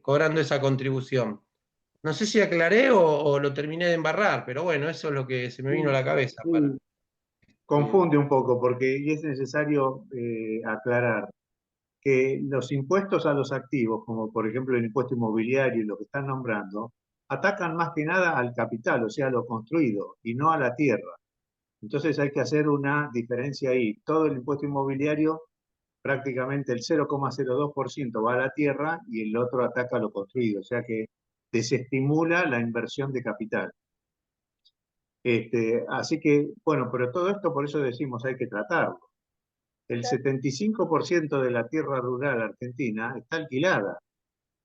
cobrando esa contribución. No sé si aclaré o lo terminé de embarrar, pero bueno, eso es lo que se me vino a la cabeza. Confunde un poco porque y es necesario aclarar que los impuestos a los activos, como por ejemplo el impuesto inmobiliario y lo que están nombrando, atacan más que nada al capital, o sea, a lo construido, y no a la tierra. Entonces hay que hacer una diferencia ahí. Todo el impuesto inmobiliario, prácticamente el 0,02% va a la tierra y el otro ataca a lo construido, o sea que desestimula la inversión de capital. Así que, bueno, pero todo esto por eso decimos hay que tratarlo. El 75% de la tierra rural argentina está alquilada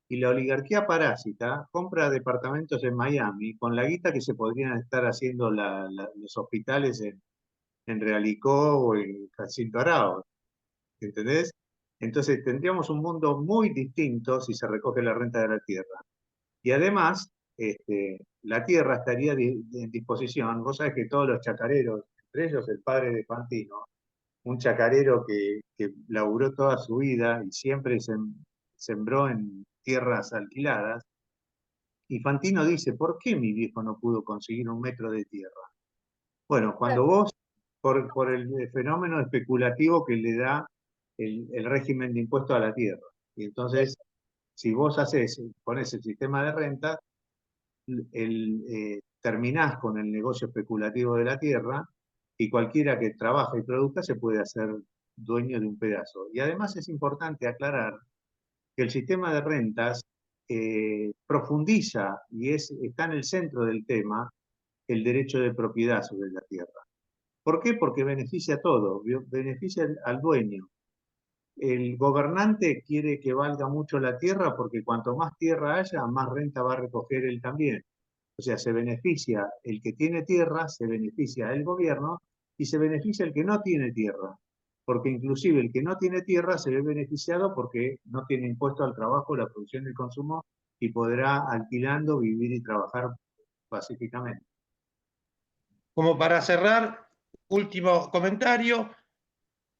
y la oligarquía parásita compra departamentos en Miami con la guita que se podrían estar haciendo los hospitales en Realicó o en Jacinto Arauz, ¿entendés? Entonces tendríamos un mundo muy distinto si se recoge la renta de la tierra. Y además, la tierra estaría en disposición. Vos sabés que todos los chacareros, entre ellos el padre de Fantino, un chacarero que laburó toda su vida y siempre sembró en tierras alquiladas, y Fantino dice, ¿por qué mi viejo no pudo conseguir un metro de tierra? Bueno, cuando vos, por el fenómeno especulativo que le da el régimen de impuesto a la tierra, y entonces, si vos ponés el sistema de renta, terminás con el negocio especulativo de la tierra, y cualquiera que trabaje y produzca se puede hacer dueño de un pedazo. Y además es importante aclarar que el sistema de rentas profundiza y está en el centro del tema el derecho de propiedad sobre la tierra. ¿Por qué? Porque beneficia a todo, beneficia al dueño. El gobernante quiere que valga mucho la tierra porque cuanto más tierra haya, más renta va a recoger él también. O sea, se beneficia el que tiene tierra, se beneficia el gobierno y se beneficia el que no tiene tierra. Porque inclusive el que no tiene tierra se ve beneficiado porque no tiene impuesto al trabajo, la producción y el consumo y podrá alquilando vivir y trabajar pacíficamente. Como para cerrar, último comentario.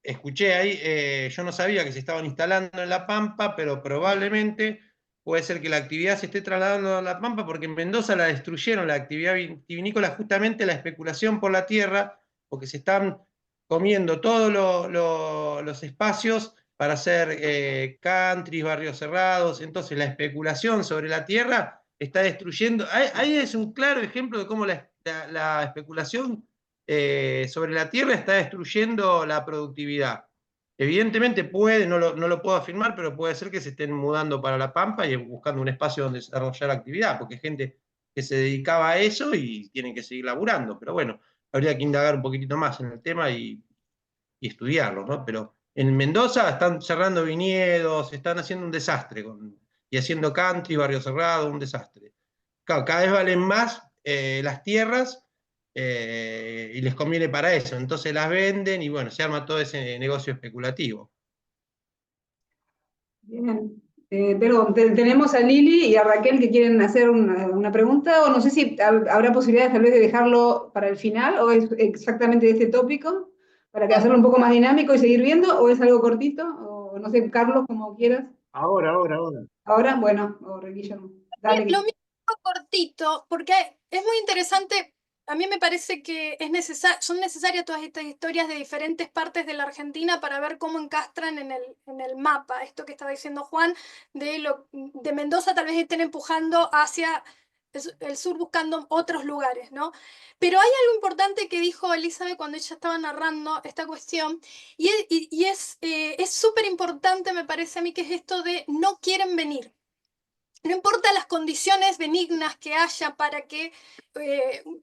Escuché ahí, yo no sabía que se estaban instalando en La Pampa, pero probablemente puede ser que la actividad se esté trasladando a La Pampa porque en Mendoza la destruyeron, la actividad vitivinícola, justamente la especulación por la tierra, porque se están comiendo todos los espacios para hacer countries, barrios cerrados. Entonces la especulación sobre la tierra está destruyendo. Ahí es un claro ejemplo de cómo la especulación sobre la tierra está destruyendo la productividad. Evidentemente no lo puedo afirmar, pero puede ser que se estén mudando para La Pampa y buscando un espacio donde desarrollar actividad, porque gente que se dedicaba a eso y tienen que seguir laburando. Pero bueno, habría que indagar un poquitito más en el tema y estudiarlo, ¿no? Pero en Mendoza están cerrando viñedos, están haciendo un desastre y haciendo country, barrio cerrado, un desastre. Claro, cada vez valen más las tierras y les conviene para eso. Entonces las venden y bueno, se arma todo ese negocio especulativo. Bien. Pero tenemos a Lili y a Raquel que quieren hacer una pregunta, o no sé si habrá posibilidades tal vez de dejarlo para el final, o es exactamente de este tópico, para que hacerlo un poco más dinámico y seguir viendo, o es algo cortito, o no sé, Carlos, como quieras. Ahora. Ahora, bueno, o Guillermo. Dale. Lo mismo cortito, porque es muy interesante. A mí me parece que son necesarias todas estas historias de diferentes partes de la Argentina para ver cómo encastran en el mapa. Esto que estaba diciendo Juan, de Mendoza tal vez estén empujando hacia el sur buscando otros lugares, ¿no? Pero hay algo importante que dijo Elizabeth cuando ella estaba narrando esta cuestión, y es súper importante, me parece a mí, que es esto de no quieren venir. No importa las condiciones benignas que haya para que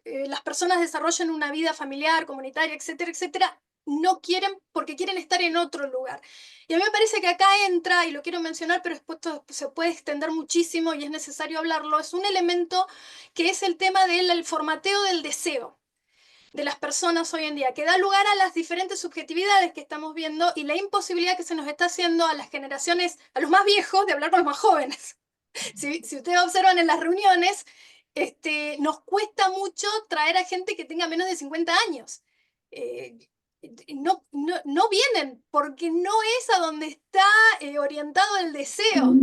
las personas desarrollen una vida familiar, comunitaria, etcétera, etcétera, no quieren porque quieren estar en otro lugar. Y a mí me parece que acá entra, y lo quiero mencionar, pero después se puede extender muchísimo y es necesario hablarlo, es un elemento que es el tema del formateo del deseo de las personas hoy en día, que da lugar a las diferentes subjetividades que estamos viendo y la imposibilidad que se nos está haciendo a las generaciones, a los más viejos, de hablar con los más jóvenes. Si ustedes observan en las reuniones, nos cuesta mucho traer a gente que tenga menos de 50 años. No vienen porque no es a donde está orientado el deseo.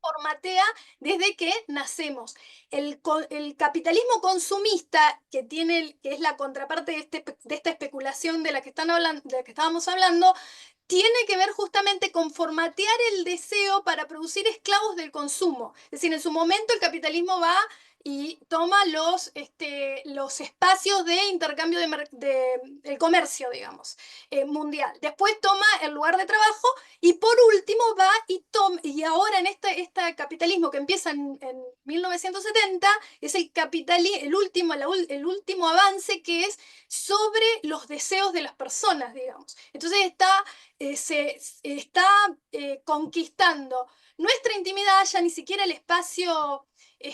Formatea desde que nacemos. El capitalismo consumista, que es la contraparte de esta especulación de la que estábamos hablando, tiene que ver justamente con formatear el deseo para producir esclavos del consumo. Es decir, en su momento el capitalismo va y toma los espacios de intercambio del comercio, digamos, mundial. Después toma el lugar de trabajo y por último va y ahora en este capitalismo que empieza en 1970 es el último avance, que es sobre los deseos de las personas, digamos. Entonces se está conquistando nuestra intimidad, ya ni siquiera el espacio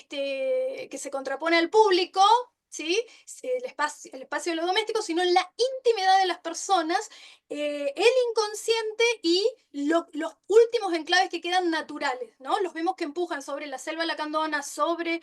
que se contrapone al público, ¿sí? El espacio de lo doméstico, sino en la intimidad de las personas, el inconsciente y los últimos enclaves que quedan naturales, ¿no? Los vemos que empujan sobre la selva lacandona, sobre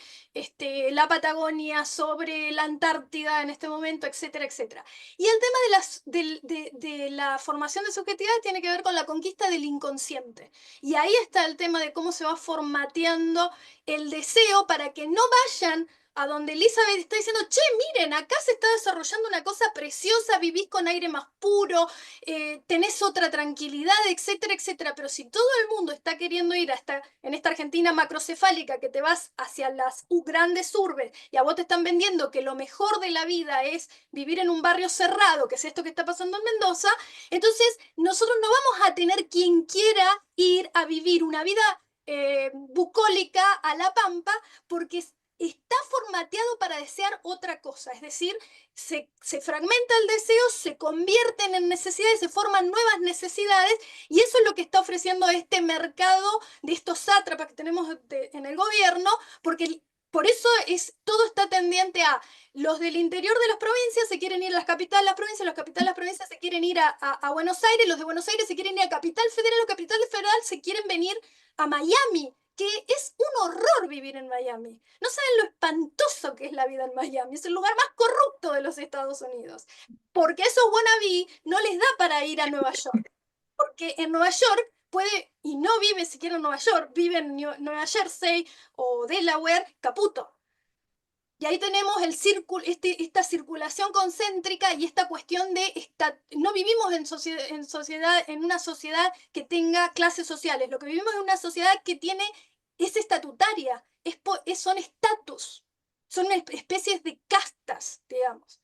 la Patagonia, sobre la Antártida en este momento, etcétera, etcétera. Y el tema de la formación de subjetividad tiene que ver con la conquista del inconsciente. Y ahí está el tema de cómo se va formateando el deseo para que no vayan a donde Elizabeth está diciendo, che, miren, acá se está desarrollando una cosa preciosa, vivís con aire más puro, tenés otra tranquilidad, etcétera, etcétera. Pero si todo el mundo está queriendo ir en esta Argentina macrocefálica, que te vas hacia las grandes urbes y a vos te están vendiendo que lo mejor de la vida es vivir en un barrio cerrado, que es esto que está pasando en Mendoza, entonces nosotros no vamos a tener quien quiera ir a vivir una vida bucólica a la Pampa, porque está formateado para desear otra cosa. Es decir, se fragmenta el deseo, se convierten en necesidades, se forman nuevas necesidades, y eso es lo que está ofreciendo este mercado de estos sátrapas que tenemos en el gobierno, porque por eso todo está tendiente a los del interior de las provincias se quieren ir a las capitales de las provincias, los capitales de las provincias se quieren ir a Buenos Aires, los de Buenos Aires se quieren ir a Capital Federal, los capitales federal se quieren venir a Miami, que es un horror vivir en Miami. No saben lo espantoso que es la vida en Miami. Es el lugar más corrupto de los Estados Unidos. Porque esos wannabe no les da para ir a Nueva York. Porque en Nueva York y no vive siquiera en Nueva York, vive en Nueva Jersey o Delaware, Caputo. Y ahí tenemos esta circulación concéntrica y esta cuestión no vivimos en una sociedad que tenga clases sociales. Lo que vivimos es una sociedad que es estatutaria, son estatus, son especies de castas, digamos.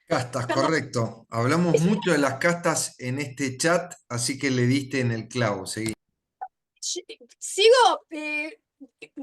Castas, Perdón. correcto. Hablamos mucho de las castas en este chat, así que le diste en el clavo. Seguí. Sigo,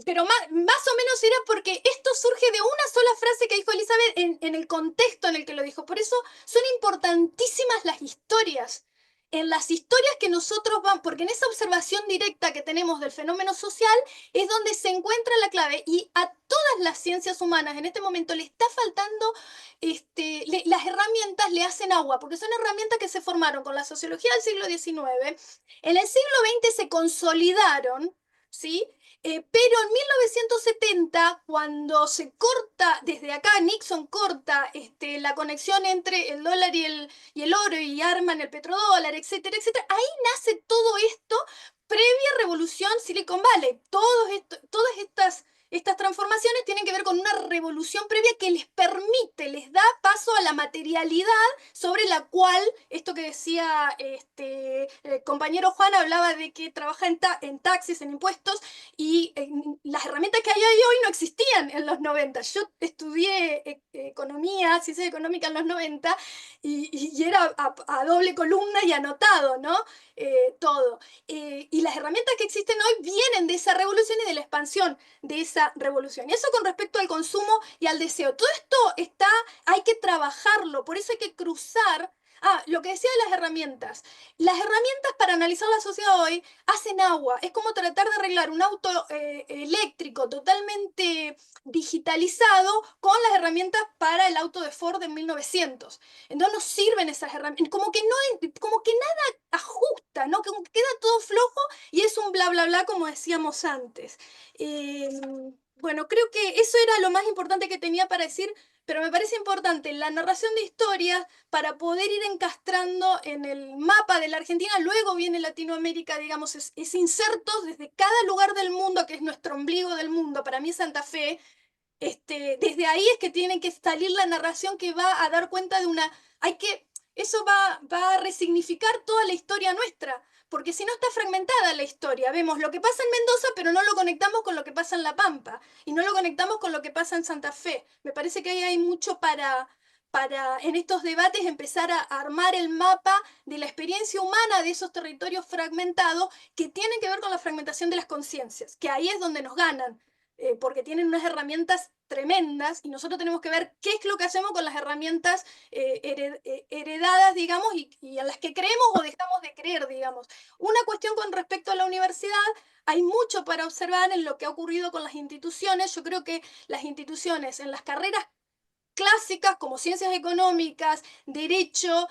pero más o menos era porque esto surge de una sola frase que dijo Elizabeth en el contexto en el que lo dijo. Por eso son importantísimas las historias. En las historias que nosotros vamos, porque en esa observación directa que tenemos del fenómeno social es donde se encuentra la clave, y a todas las ciencias humanas en este momento le está faltando, las herramientas le hacen agua, porque son herramientas que se formaron con la sociología del siglo XIX, en el siglo XX se consolidaron, ¿sí? Pero en 1970, cuando se corta, desde acá Nixon corta la conexión entre el dólar y el oro y arman el petrodólar, etcétera, etcétera, ahí nace todo esto previa revolución Silicon Valley. Todas estas transformaciones tienen que ver con una revolución previa que les permite, les da paso a la materialidad sobre la cual, esto que decía el compañero Juan, hablaba de que trabaja en taxis, en impuestos, y las herramientas que hay hoy no existían en los 90. Yo estudié economía, ciencia económica en los 90, y era a doble columna y anotado, ¿no? Todo. Y las herramientas que existen hoy vienen de esa revolución y de la expansión de esa revolución. Y eso con respecto al consumo y al deseo. Todo esto hay que trabajarlo, por eso hay que cruzar. Lo que decía de las herramientas. Las herramientas para analizar la sociedad hoy hacen agua. Es como tratar de arreglar un auto eléctrico totalmente digitalizado con las herramientas para el auto de Ford en 1900. Entonces no sirven esas herramientas. Como que nada ajusta, ¿no? Como que queda todo flojo y es un bla, bla, bla, como decíamos antes. Bueno, creo que eso era lo más importante que tenía para decir, pero me parece importante la narración de historias para poder ir encastrando en el mapa de la Argentina. Luego viene Latinoamérica, digamos, es insertos desde cada lugar del mundo, que es nuestro ombligo del mundo. Para mí es Santa Fe. Desde ahí es que tiene que salir la narración que va a dar cuenta de eso va a resignificar toda la historia nuestra, porque si no está fragmentada la historia. Vemos lo que pasa en Mendoza, pero no lo conectamos con lo que pasa en La Pampa, y no lo conectamos con lo que pasa en Santa Fe. Me parece que ahí hay mucho para en estos debates empezar a armar el mapa de la experiencia humana de esos territorios fragmentados que tienen que ver con la fragmentación de las conciencias, que ahí es donde nos ganan. Porque tienen unas herramientas tremendas y nosotros tenemos que ver qué es lo que hacemos con las herramientas heredadas, digamos, y a las que creemos o dejamos de creer, digamos. Una cuestión con respecto a la universidad, hay mucho para observar en lo que ha ocurrido con las instituciones. Yo creo que las instituciones en las carreras clásicas como ciencias económicas, derecho,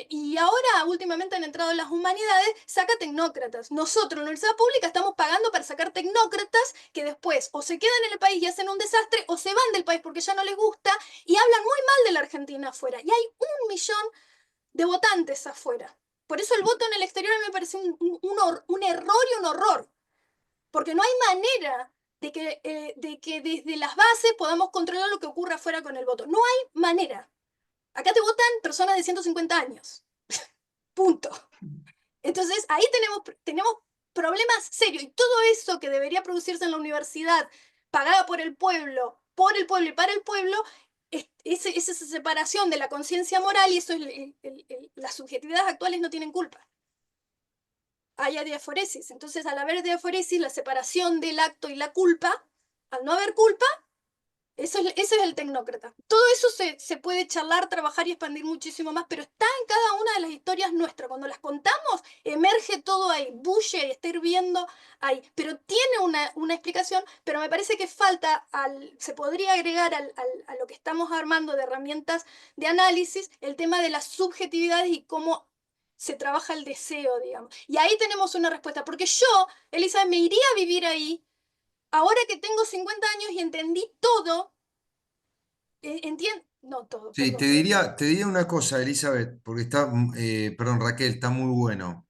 y ahora últimamente han entrado en las humanidades, saca tecnócratas. Nosotros en la universidad pública estamos pagando para sacar tecnócratas que después o se quedan en el país y hacen un desastre o se van del país porque ya no les gusta y hablan muy mal de la Argentina afuera. Y hay 1 millón de votantes afuera. Por eso el voto en el exterior me parece un error y un horror, porque no hay manera de que desde las bases podamos controlar lo que ocurre afuera con el voto. No hay manera. Acá te votan personas de 150 años. Punto. Entonces, ahí tenemos problemas serios. Y todo eso que debería producirse en la universidad, pagada por el pueblo y para el pueblo, es esa separación de la conciencia moral, y eso las subjetividades actuales no tienen culpa. Hay diaforesis. Entonces, al haber diaforesis, la separación del acto y la culpa, al no haber culpa, ese es el tecnócrata. Todo eso se puede charlar, trabajar y expandir muchísimo más, pero está en cada una de las historias nuestras. Cuando las contamos, emerge todo ahí, bulle y está hirviendo ahí. Pero tiene una explicación, pero me parece que falta, se podría agregar a lo que estamos armando de herramientas de análisis, el tema de las subjetividades y cómo se trabaja el deseo, digamos. Y ahí tenemos una respuesta, porque yo, Elizabeth, me iría a vivir ahí, ahora que tengo 50 años y entendí todo. No todo, Sí, perdón. te diría una cosa, Elizabeth, porque perdón, Raquel, está muy bueno.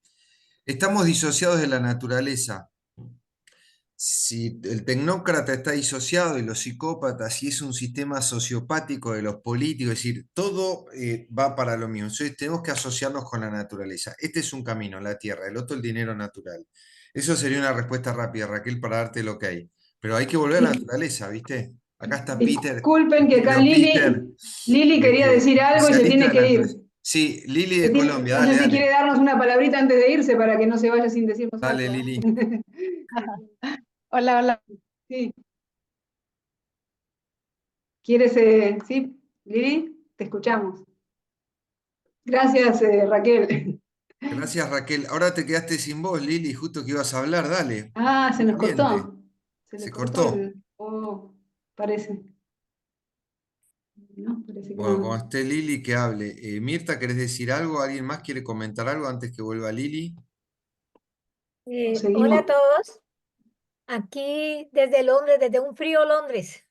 Estamos disociados de la naturaleza. Si el tecnócrata está disociado y los psicópatas, y es un sistema sociopático de los políticos, es decir, todo va para lo mismo. Entonces tenemos que asociarnos con la naturaleza. Este es un camino, la tierra, el otro el dinero natural. Eso sería una respuesta rápida, Raquel, para darte lo que hay. Pero hay que volver a la naturaleza, ¿viste? Acá está Peter, Disculpen que acá querido Peter, Lili quería decir algo y se especialista tiene de que ir. naturaleza. Sí, Lili de Colombia, No sé dale, si quiere dale. darnos una palabrita antes de irse para que no se vaya sin decirnos Dale, algo. Lili. Hola, hola. Sí. ¿Quieres, sí, Lili? Te escuchamos. Gracias, Raquel. Gracias, Raquel. Ahora te quedaste sin voz, Lili, justo que ibas a hablar, dale. Ah, se nos Valiente. cortó. Se le Se cortó cortó. el... Oh, parece. No, parece que Bueno, no. cuando esté Lili, que hable. Mirta, ¿querés decir algo? ¿Alguien más quiere comentar algo antes que vuelva Lili? Seguimos. Hola a todos, aquí desde Londres, desde un frío Londres.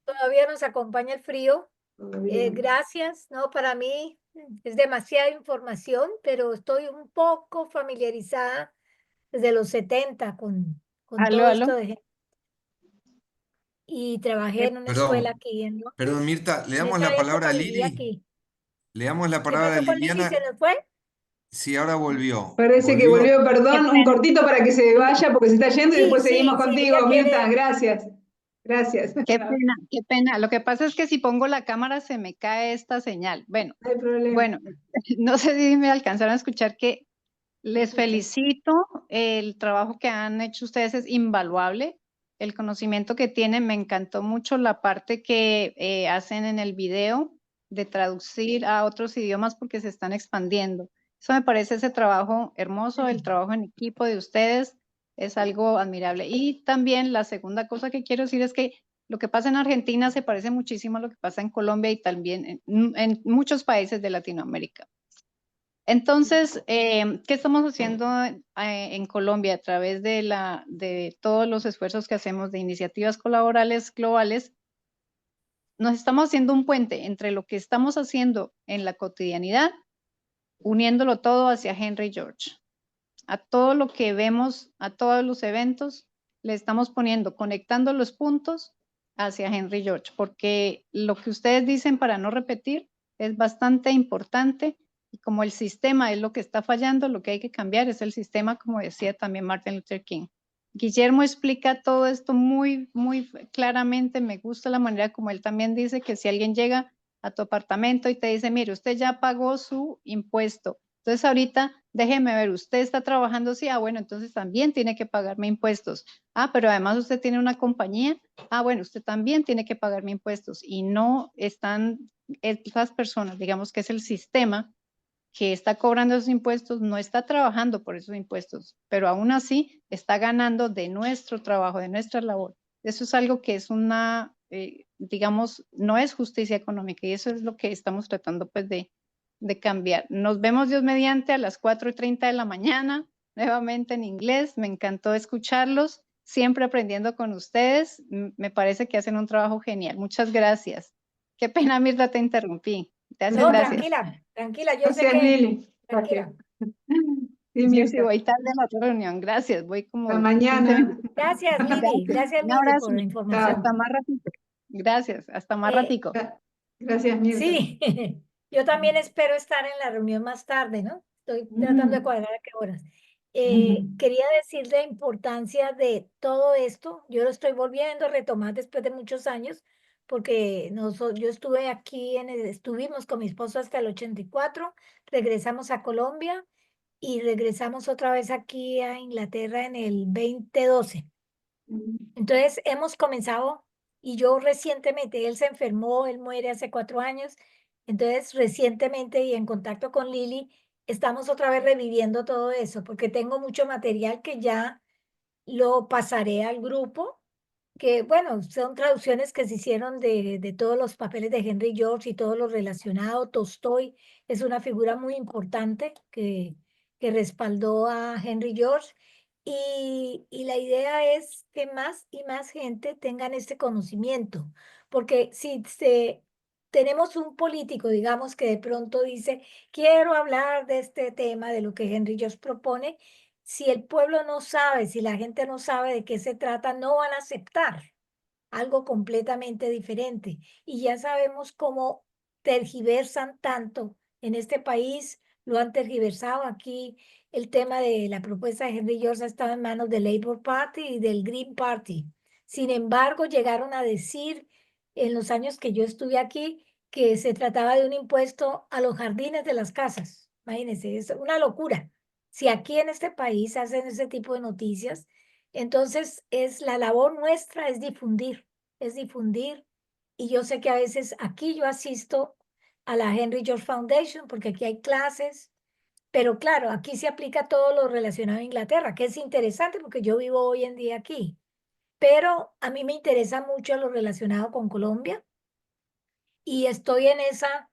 Todavía nos acompaña el frío. Todavía. Gracias, ¿no? Para mí es demasiada información, pero estoy un poco familiarizada desde los 70 con Aló, todo esto aló. y trabajé en una escuela Perdón, aquí en perdón, Londres. Mirta, ¿le En damos esa la palabra a época viví Lili? aquí. ¿Le damos la ¿Qué palabra a pasó con Lili? ¿Se Liliana? nos fue? Sí, ahora volvió. Parece que volvió, Qué perdón, un pena. cortito para que se vaya porque se está yendo y Sí, después seguimos sí, sí, contigo, ella Mirta. quiere. Gracias. Gracias. Qué pena, qué pena. Lo que pasa es que si pongo la cámara se me cae esta señal. Bueno, No hay problema. bueno, no sé si me alcanzaron a escuchar que les felicito. El trabajo que han hecho ustedes es invaluable. El conocimiento que tienen, me encantó mucho la parte que hacen en el video de traducir a otros idiomas porque se están expandiendo. Eso me parece ese trabajo hermoso, el trabajo en equipo de ustedes es algo admirable. Y también la segunda cosa que quiero decir es que lo que pasa en Argentina se parece muchísimo a lo que pasa en Colombia y también en muchos países de Latinoamérica. Entonces, ¿qué estamos haciendo en Colombia a través de todos los esfuerzos que hacemos de iniciativas colaborales globales? Nos estamos haciendo un puente entre lo que estamos haciendo en la cotidianidad, uniéndolo todo hacia Henry George. A todo lo que vemos, a todos los eventos, le estamos poniendo, conectando los puntos hacia Henry George, porque lo que ustedes dicen para no repetir es bastante importante y como el sistema es lo que está fallando, lo que hay que cambiar es el sistema, como decía también Martin Luther King. Guillermo explica todo esto muy, muy claramente. Me gusta la manera como él también dice que si alguien llega a tu apartamento y te dice, mire, usted ya pagó su impuesto, entonces ahorita déjeme ver, usted está trabajando, sí, bueno, entonces también tiene que pagarme impuestos. Pero además usted tiene una compañía, bueno, usted también tiene que pagarme impuestos. Y no están esas personas, digamos que es el sistema que está cobrando esos impuestos, no está trabajando por esos impuestos, pero aún así está ganando de nuestro trabajo, de nuestra labor. Eso es algo que es una, digamos, no es justicia económica y eso es lo que estamos tratando pues de cambiar. Nos vemos Dios mediante a las 4:30 de la mañana, nuevamente en inglés. Me encantó escucharlos, siempre aprendiendo con ustedes. Me parece que hacen un trabajo genial. Muchas gracias. Qué pena, Mirta, te interrumpí. Te hacen No, gracias. tranquila, tranquila, yo sé Gracias, que. Lili. Tranquila. Sí, Sí, Mirta. voy tarde a la otra reunión. Gracias, voy como Hasta 15 mañana. minutos. Gracias, Lili. Gracias, Un Lili, abrazo. por la Chao. información. Hasta más ratito. Gracias, hasta más Eh, ratico. Gracias, Mirta. Sí, yo también espero estar en la reunión más tarde, ¿no? Estoy tratando de cuadrar a qué horas. Quería decir la importancia de todo esto. Yo lo estoy volviendo a retomar después de muchos años, porque yo estuve aquí, estuvimos con mi esposo hasta el 84, regresamos a Colombia y regresamos otra vez aquí a Inglaterra en el 2012. Entonces hemos comenzado y yo recientemente, él se enfermó, él muere hace 4 años, entonces recientemente y en contacto con Lili, estamos otra vez reviviendo todo eso, porque tengo mucho material que ya lo pasaré al grupo, que bueno, son traducciones que se hicieron de todos los papeles de Henry George y todo lo relacionado. Tolstoy es una figura muy importante que respaldó a Henry George. Y la idea es que más y más gente tengan este conocimiento, porque si tenemos un político, digamos, que de pronto dice, quiero hablar de este tema, de lo que Henry George propone, si el pueblo no sabe, si la gente no sabe de qué se trata, no van a aceptar algo completamente diferente. Y ya sabemos cómo tergiversan tanto en este país, lo han tergiversado aquí. El tema de la propuesta de Henry George ha estado en manos del Labour Party y del Green Party. Sin embargo, llegaron a decir en los años que yo estuve aquí que se trataba de un impuesto a los jardines de las casas. Imagínense, es una locura. Si aquí en este país hacen ese tipo de noticias, Entonces, la labor nuestra es difundir, y yo sé que a veces aquí yo asisto a la Henry George Foundation porque aquí hay clases, pero claro, aquí se aplica todo lo relacionado a Inglaterra, que es interesante porque yo vivo hoy en día aquí, pero a mí me interesa mucho lo relacionado con Colombia y estoy en esa,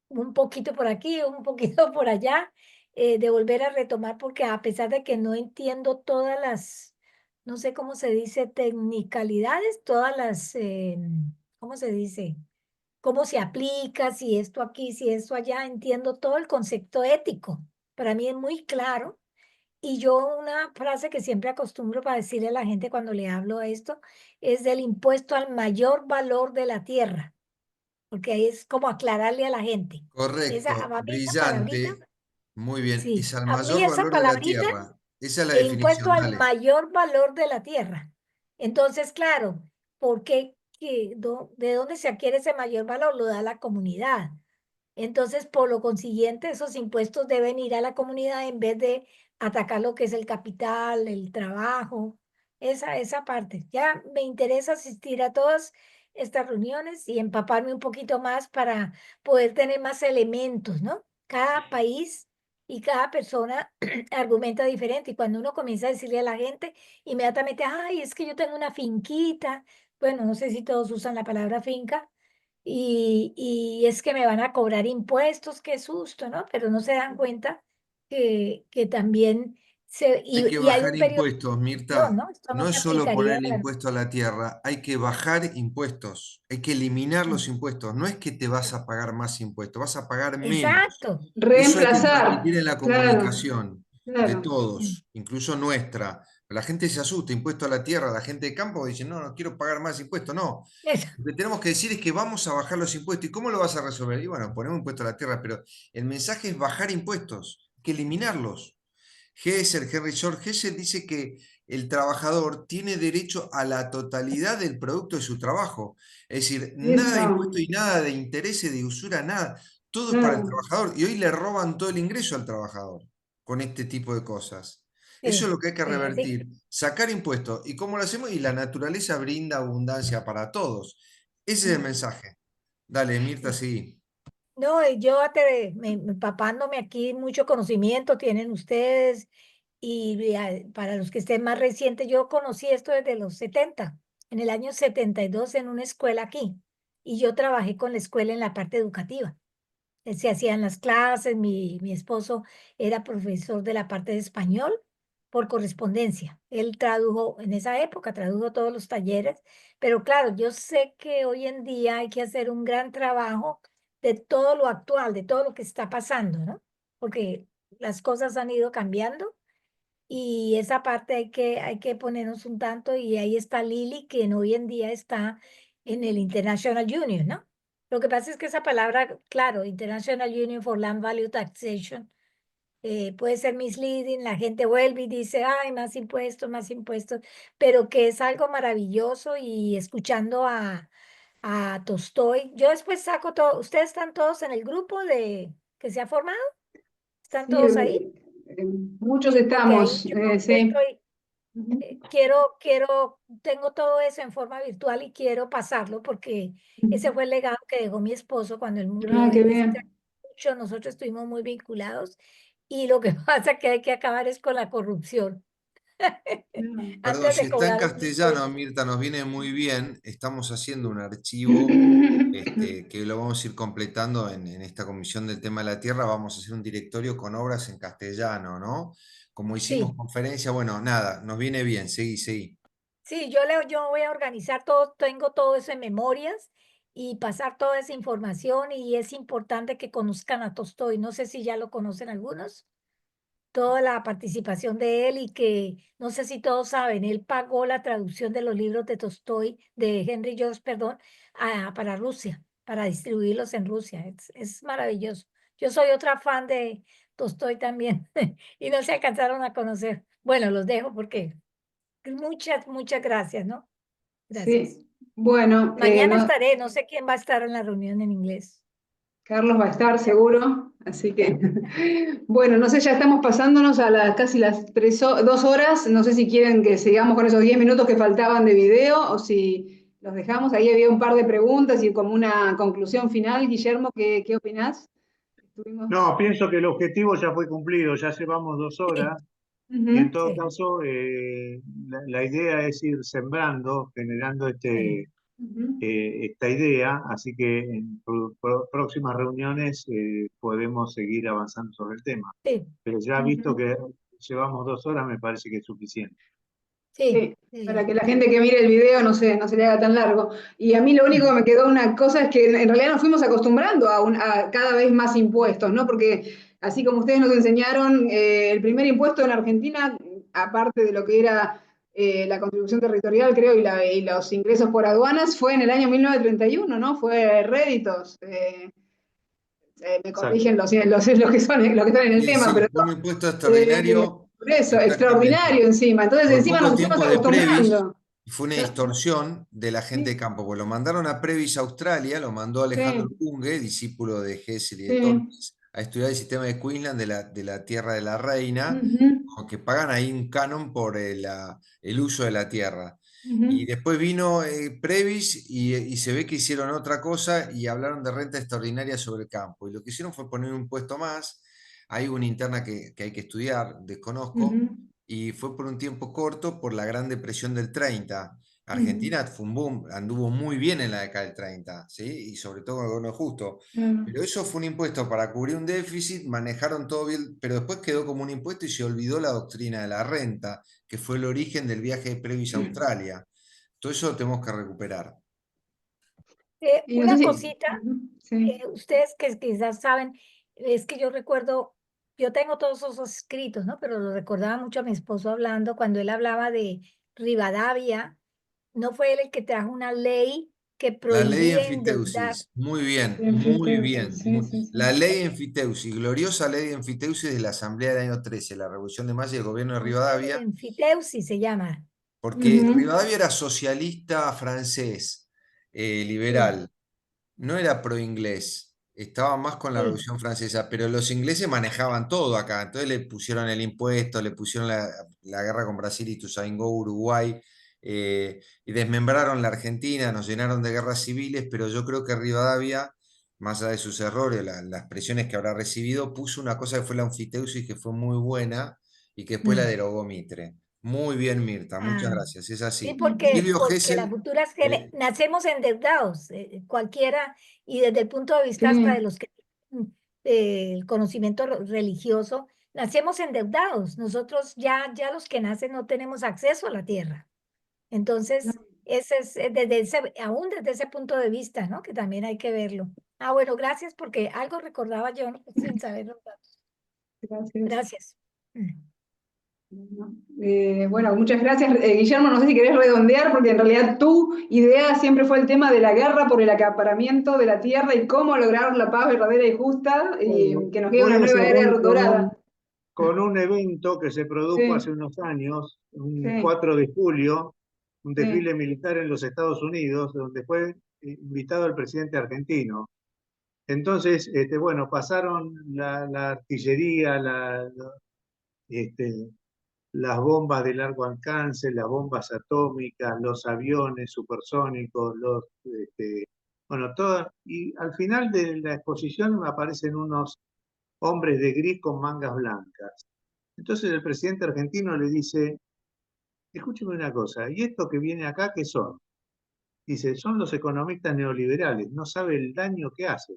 un poquito por aquí, un poquito por allá, de volver a retomar, porque a pesar de que no entiendo todas las, no sé cómo se dice, tecnicalidades, todas las, ¿cómo se dice? Cómo se aplica, si esto aquí, si esto allá, entiendo todo el concepto ético. Para mí es muy claro. Y yo una frase que siempre acostumbro para decirle a la gente cuando le hablo a esto es del impuesto al mayor valor de la tierra, porque ahí es como aclararle a la gente. Correcto, A mí esa palabrita, brillante. Muy bien. sí, Es al a mí mayor esa valor de la palabrita, tierra. Esa es la el impuesto definición, al dale. mayor valor de la tierra. Entonces, claro, ¿por qué? ¿De dónde se adquiere ese mayor valor? Lo da la comunidad. Entonces, por lo consiguiente, esos impuestos deben ir a la comunidad en vez de atacar lo que es el capital, el trabajo, esa parte. Ya me interesa asistir a todas estas reuniones y empaparme un poquito más para poder tener más elementos, ¿no? Cada país y cada persona argumenta diferente y cuando uno comienza a decirle a la gente, inmediatamente, ay, es que yo tengo una finquita. Bueno, no sé si todos usan la palabra finca y es que me van a cobrar impuestos, qué susto, ¿no? Pero no se dan cuenta que también Hay que y hay bajar un periodo impuestos, de transición, Mirta. ¿no? Esto no No se es solo aplicaría poner el a la... impuesto a la tierra, hay que bajar impuestos, hay que eliminar los impuestos. No es que te vas a pagar más impuestos, vas a pagar menos. Exacto. Eso hay que Reemplazar, transmitir en la claro, comunicación de claro. todos, incluso nuestra. La gente se asusta, impuesto a la tierra, la gente de campo dice, no, no quiero pagar más impuestos. No, Eso. lo que tenemos que decir es que vamos a bajar los impuestos. ¿Y cómo lo vas a resolver? Y bueno, ponemos impuesto a la tierra, pero el mensaje es bajar impuestos, hay que eliminarlos. Henry George Gesell dice que el trabajador tiene derecho a la totalidad del producto de su trabajo. Es decir, nada de Eso, impuesto y nada de intereses, de usura, nada. Todo es para el claro. trabajador. Y hoy le roban todo el ingreso al trabajador con este tipo de cosas. Eso es Sí, lo que hay que sí, así. revertir, sacar impuestos. ¿Y cómo lo hacemos? Y la naturaleza brinda abundancia para todos. Ese es el mensaje. Dale, Mirta, sí. No, y yo empapándome aquí, mucho conocimiento tienen ustedes, y para los que estén más recientes, yo conocí esto desde los 70, en el año 72 en una escuela aquí, y yo trabajé con la escuela en la parte educativa. Se hacían las clases, mi esposo era profesor de la parte de español por correspondencia. Él tradujo, en esa época, tradujo todos los talleres, pero claro, yo sé que hoy en día hay que hacer un gran trabajo de todo lo actual, de todo lo que está pasando, ¿no? Porque las cosas han ido cambiando y esa parte hay que ponernos un tanto y ahí está Lili, que hoy en día está en el International Union, ¿no? Lo que pasa es que esa palabra, claro, International Union for Land Value Taxation, puede ser misleading, la gente vuelve y dice, ay, más impuestos, pero que es algo maravilloso y escuchando a Tolstoy, yo después saco todo, ¿ustedes están todos en el grupo de que se ha formado? ¿Están Sí, todos ahí? muchos Sí, porque ahí estamos, yo sí. estoy, tengo todo eso en forma virtual y quiero pasarlo porque ese fue el legado que dejó mi esposo cuando él murió. Ah, qué Él bien. mucho, nosotros estuvimos muy vinculados y lo que pasa que hay que acabar es con la corrupción Perdón, antes si de está en cobrar los castellano, impuestos. Mirta, nos viene muy bien. Estamos haciendo un archivo que lo vamos a ir completando en esta comisión del tema de la tierra. Vamos a hacer un directorio con obras en castellano, ¿no? Como hicimos Sí, conferencia, bueno, nada, nos viene bien, seguí, seguí. sí, yo voy a organizar todo, tengo todo eso en memorias y pasar toda esa información y es importante que conozcan a Tolstoy. No sé si ya lo conocen algunos. Toda la participación de él y que no sé si todos saben, él pagó la traducción de los libros de Tolstoy, de Henry George, perdón, para Rusia, para distribuirlos en Rusia. Es maravilloso. Yo soy otra fan de Tolstoy también y no se alcanzaron a conocer. Bueno, los dejo porque muchas gracias, ¿no? Gracias. Sí, bueno, Mañana estaré, no sé quién va a estar en la reunión en inglés. Carlos va a estar seguro, así que, bueno, no sé, ya estamos pasándonos a casi las 2 horas, no sé si quieren que sigamos con esos 10 minutos que faltaban de video o si los dejamos, ahí había un par de preguntas y como una conclusión final. Guillermo, ¿qué opinás? No, pienso que el objetivo ya fue cumplido, ya llevamos 2 horas. Y en todo caso, la idea es ir sembrando, generando esta idea, así que en próximas reuniones podemos seguir avanzando sobre el tema. Sí. Pero ya visto que llevamos 2 horas, me parece que es suficiente. Sí, para que la gente que mire el video no se le haga tan largo. Y a mí lo único que me quedó una cosa es que en realidad nos fuimos acostumbrando a cada vez más impuestos, ¿no? Porque así como ustedes nos enseñaron, el primer impuesto en Argentina, aparte de lo que era la contribución territorial, creo, y los ingresos por aduanas, fue en el año 1931, ¿no? Fue réditos. Me corrigen los que están en el Sí, tema, sí, pero fue un impuesto extraordinario. por eso, Exactamente. extraordinario encima. Entonces Por encima poco nos fuimos tiempo de Previs, acostumbrando. fue una extorsión de la gente de campo, porque lo mandaron a Previs a Australia, lo mandó Alejandro Sí, Bunge, discípulo de Hessel y de sí. Tollins, a estudiar el sistema de Queensland de la Tierra de la Reina, Ujú, como que pagan ahí un canon por el uso de la tierra. Y ujú. después vino Previs y se ve que hicieron otra cosa y hablaron de renta extraordinaria sobre el campo. Y lo que hicieron fue poner un impuesto más. Hay una interna que hay que estudiar, desconozco, Ujú, y fue por un tiempo corto por la Gran Depresión del 30. ujú. Argentina fue un boom, anduvo muy bien en la década del 30, ¿sí? Y sobre todo con el gobierno justo. Claro. Pero eso fue un impuesto para cubrir un déficit, manejaron todo bien, pero después quedó como un impuesto y se olvidó la doctrina de la renta, que fue el origen del viaje de Previs a Australia. Todo eso lo tenemos que recuperar. Y no sé Una si. cosita, Ujú, sí. ustedes que quizás saben, es que yo recuerdo, yo tengo todos esos escritos, ¿no? Pero lo recordaba mucho a mi esposo hablando, cuando él hablaba de Rivadavia, ¿no fue él el que trajo una ley que La ley prohibía endeudar? enfiteusis, muy bien, muy bien. Enfiteusis, sí, sí, La sí. ley enfiteusis, gloriosa ley de enfiteusis de la Asamblea del año 13, la Revolución de Mayo y el gobierno de Rivadavia, Enfiteusis se llama. porque Ujú, Rivadavia era socialista francés, Sí, liberal, no era pro-inglés, estaba más con la sí. Revolución Francesa, pero los ingleses manejaban todo acá, entonces le pusieron el impuesto, le pusieron la guerra con Brasil y Ituzaingó, Uruguay, y desmembraron la Argentina, nos llenaron de guerras civiles, pero yo creo que Rivadavia, más allá de sus errores, las presiones que habrá recibido, puso una cosa que fue la enfiteusis, que fue muy buena, y que después la Mm. derogó Mitre. Muy bien, Mirta, muchas Ah, gracias, es sí, así. porque, Silvio porque las Gesell, futuras eh, nacemos endeudados, cualquiera, y desde el punto de vista hasta de sí. los que el conocimiento religioso, nacemos endeudados. Nosotros ya los que nacen no tenemos acceso a la tierra. Entonces, ese es aún desde ese punto de vista, ¿no? Que también hay que verlo. Ah, bueno, gracias porque algo recordaba yo, ¿no? Sin saber los datos. Gracias. Gracias. Mm. Bueno, muchas gracias. Guillermo, no sé si querés redondear, porque en realidad tu idea siempre fue el tema de la guerra por el acaparamiento de la tierra y cómo lograr la paz verdadera y justa y Bueno, que nos quede voy una a nueva era cerrar dorada. con un evento que se produjo hace Sí, unos años, un sí, 4 de julio, un sí. desfile militar en los Estados Unidos, donde fue invitado el presidente argentino. Entonces, bueno, pasaron la artillería, este, las bombas de largo alcance, las bombas atómicas, los aviones supersónicos, bueno, todo. Y al final de la exposición aparecen unos hombres de gris con mangas blancas. Entonces el presidente argentino le dice, escúcheme una cosa, ¿y esto que viene acá qué son? Dice, son los economistas neoliberales, no sabe el daño que hace.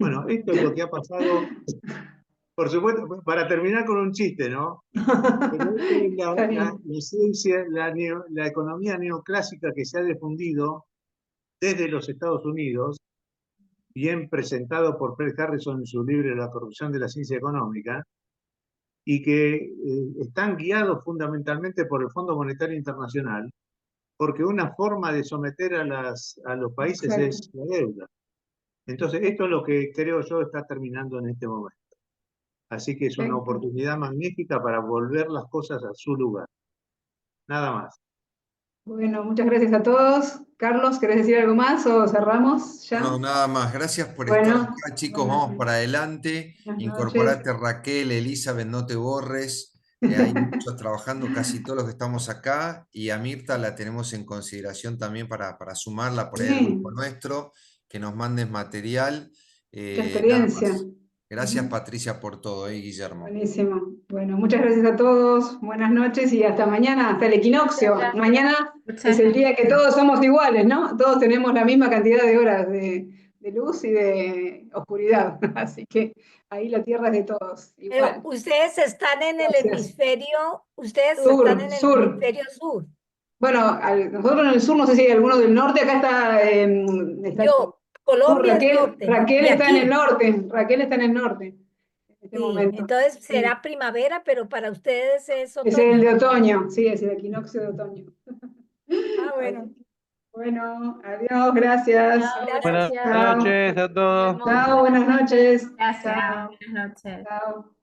Bueno, esto es lo que ha pasado, por supuesto, para terminar con un chiste, ¿no? Pero esta es Está bien. la ciencia, la economía neoclásica que se ha difundido desde los Estados Unidos, bien presentado por Fred Harrison en su libro La corrupción de la ciencia económica, y que están guiados fundamentalmente por el Fondo Monetario Internacional, porque una forma de someter a los países Exacto. es la deuda. Entonces, esto es lo que creo yo está terminando en este momento. Así que es una Perfecto. oportunidad magnífica para volver las cosas a su lugar. Nada más. Bueno, muchas gracias a todos. Carlos, ¿querés decir algo más o cerramos ya? No, nada más. Gracias por Bueno, estar acá, chicos. buenas- Vamos para adelante. buenas Incorporate, Raquel, Elizabeth, no te borres. Hay muchos trabajando, casi todos los que estamos acá. Y a Mirta la tenemos en consideración también para sumarla por ahí al Sí. grupo nuestro, que nos mandes material. Mucha Nada experiencia. más. Gracias, Ujú. Patricia, por todo, Guillermo. Buenísimo. Bueno, muchas gracias a todos. Buenas noches y hasta mañana, hasta el equinoccio. Muchas gracias. Mañana Muchas es el día que todos somos iguales, ¿no? Todos tenemos la misma cantidad de horas de luz y de oscuridad. Así que ahí la Tierra es de todos. Pero Igual. ustedes están en el Gracias. hemisferio, ustedes Sur, están en el sur. hemisferio sur. Bueno, nosotros en el sur, no sé si hay alguno del norte, acá está Yo, Colombia es Raquel, norte. Raquel Y está en el aquí, norte, Raquel está en el norte en este sí, momento. entonces Sí. será primavera, pero para ustedes es Es el de otoño. otoño, sí, es el equinoccio de otoño. Ah, bueno. Así que, bueno, adiós, gracias. Chao, Buenas gracias. Chao. noches a todos. Nos vemos. Chao, buenas noches. Gracias. Chao. Buenas noches. Chao.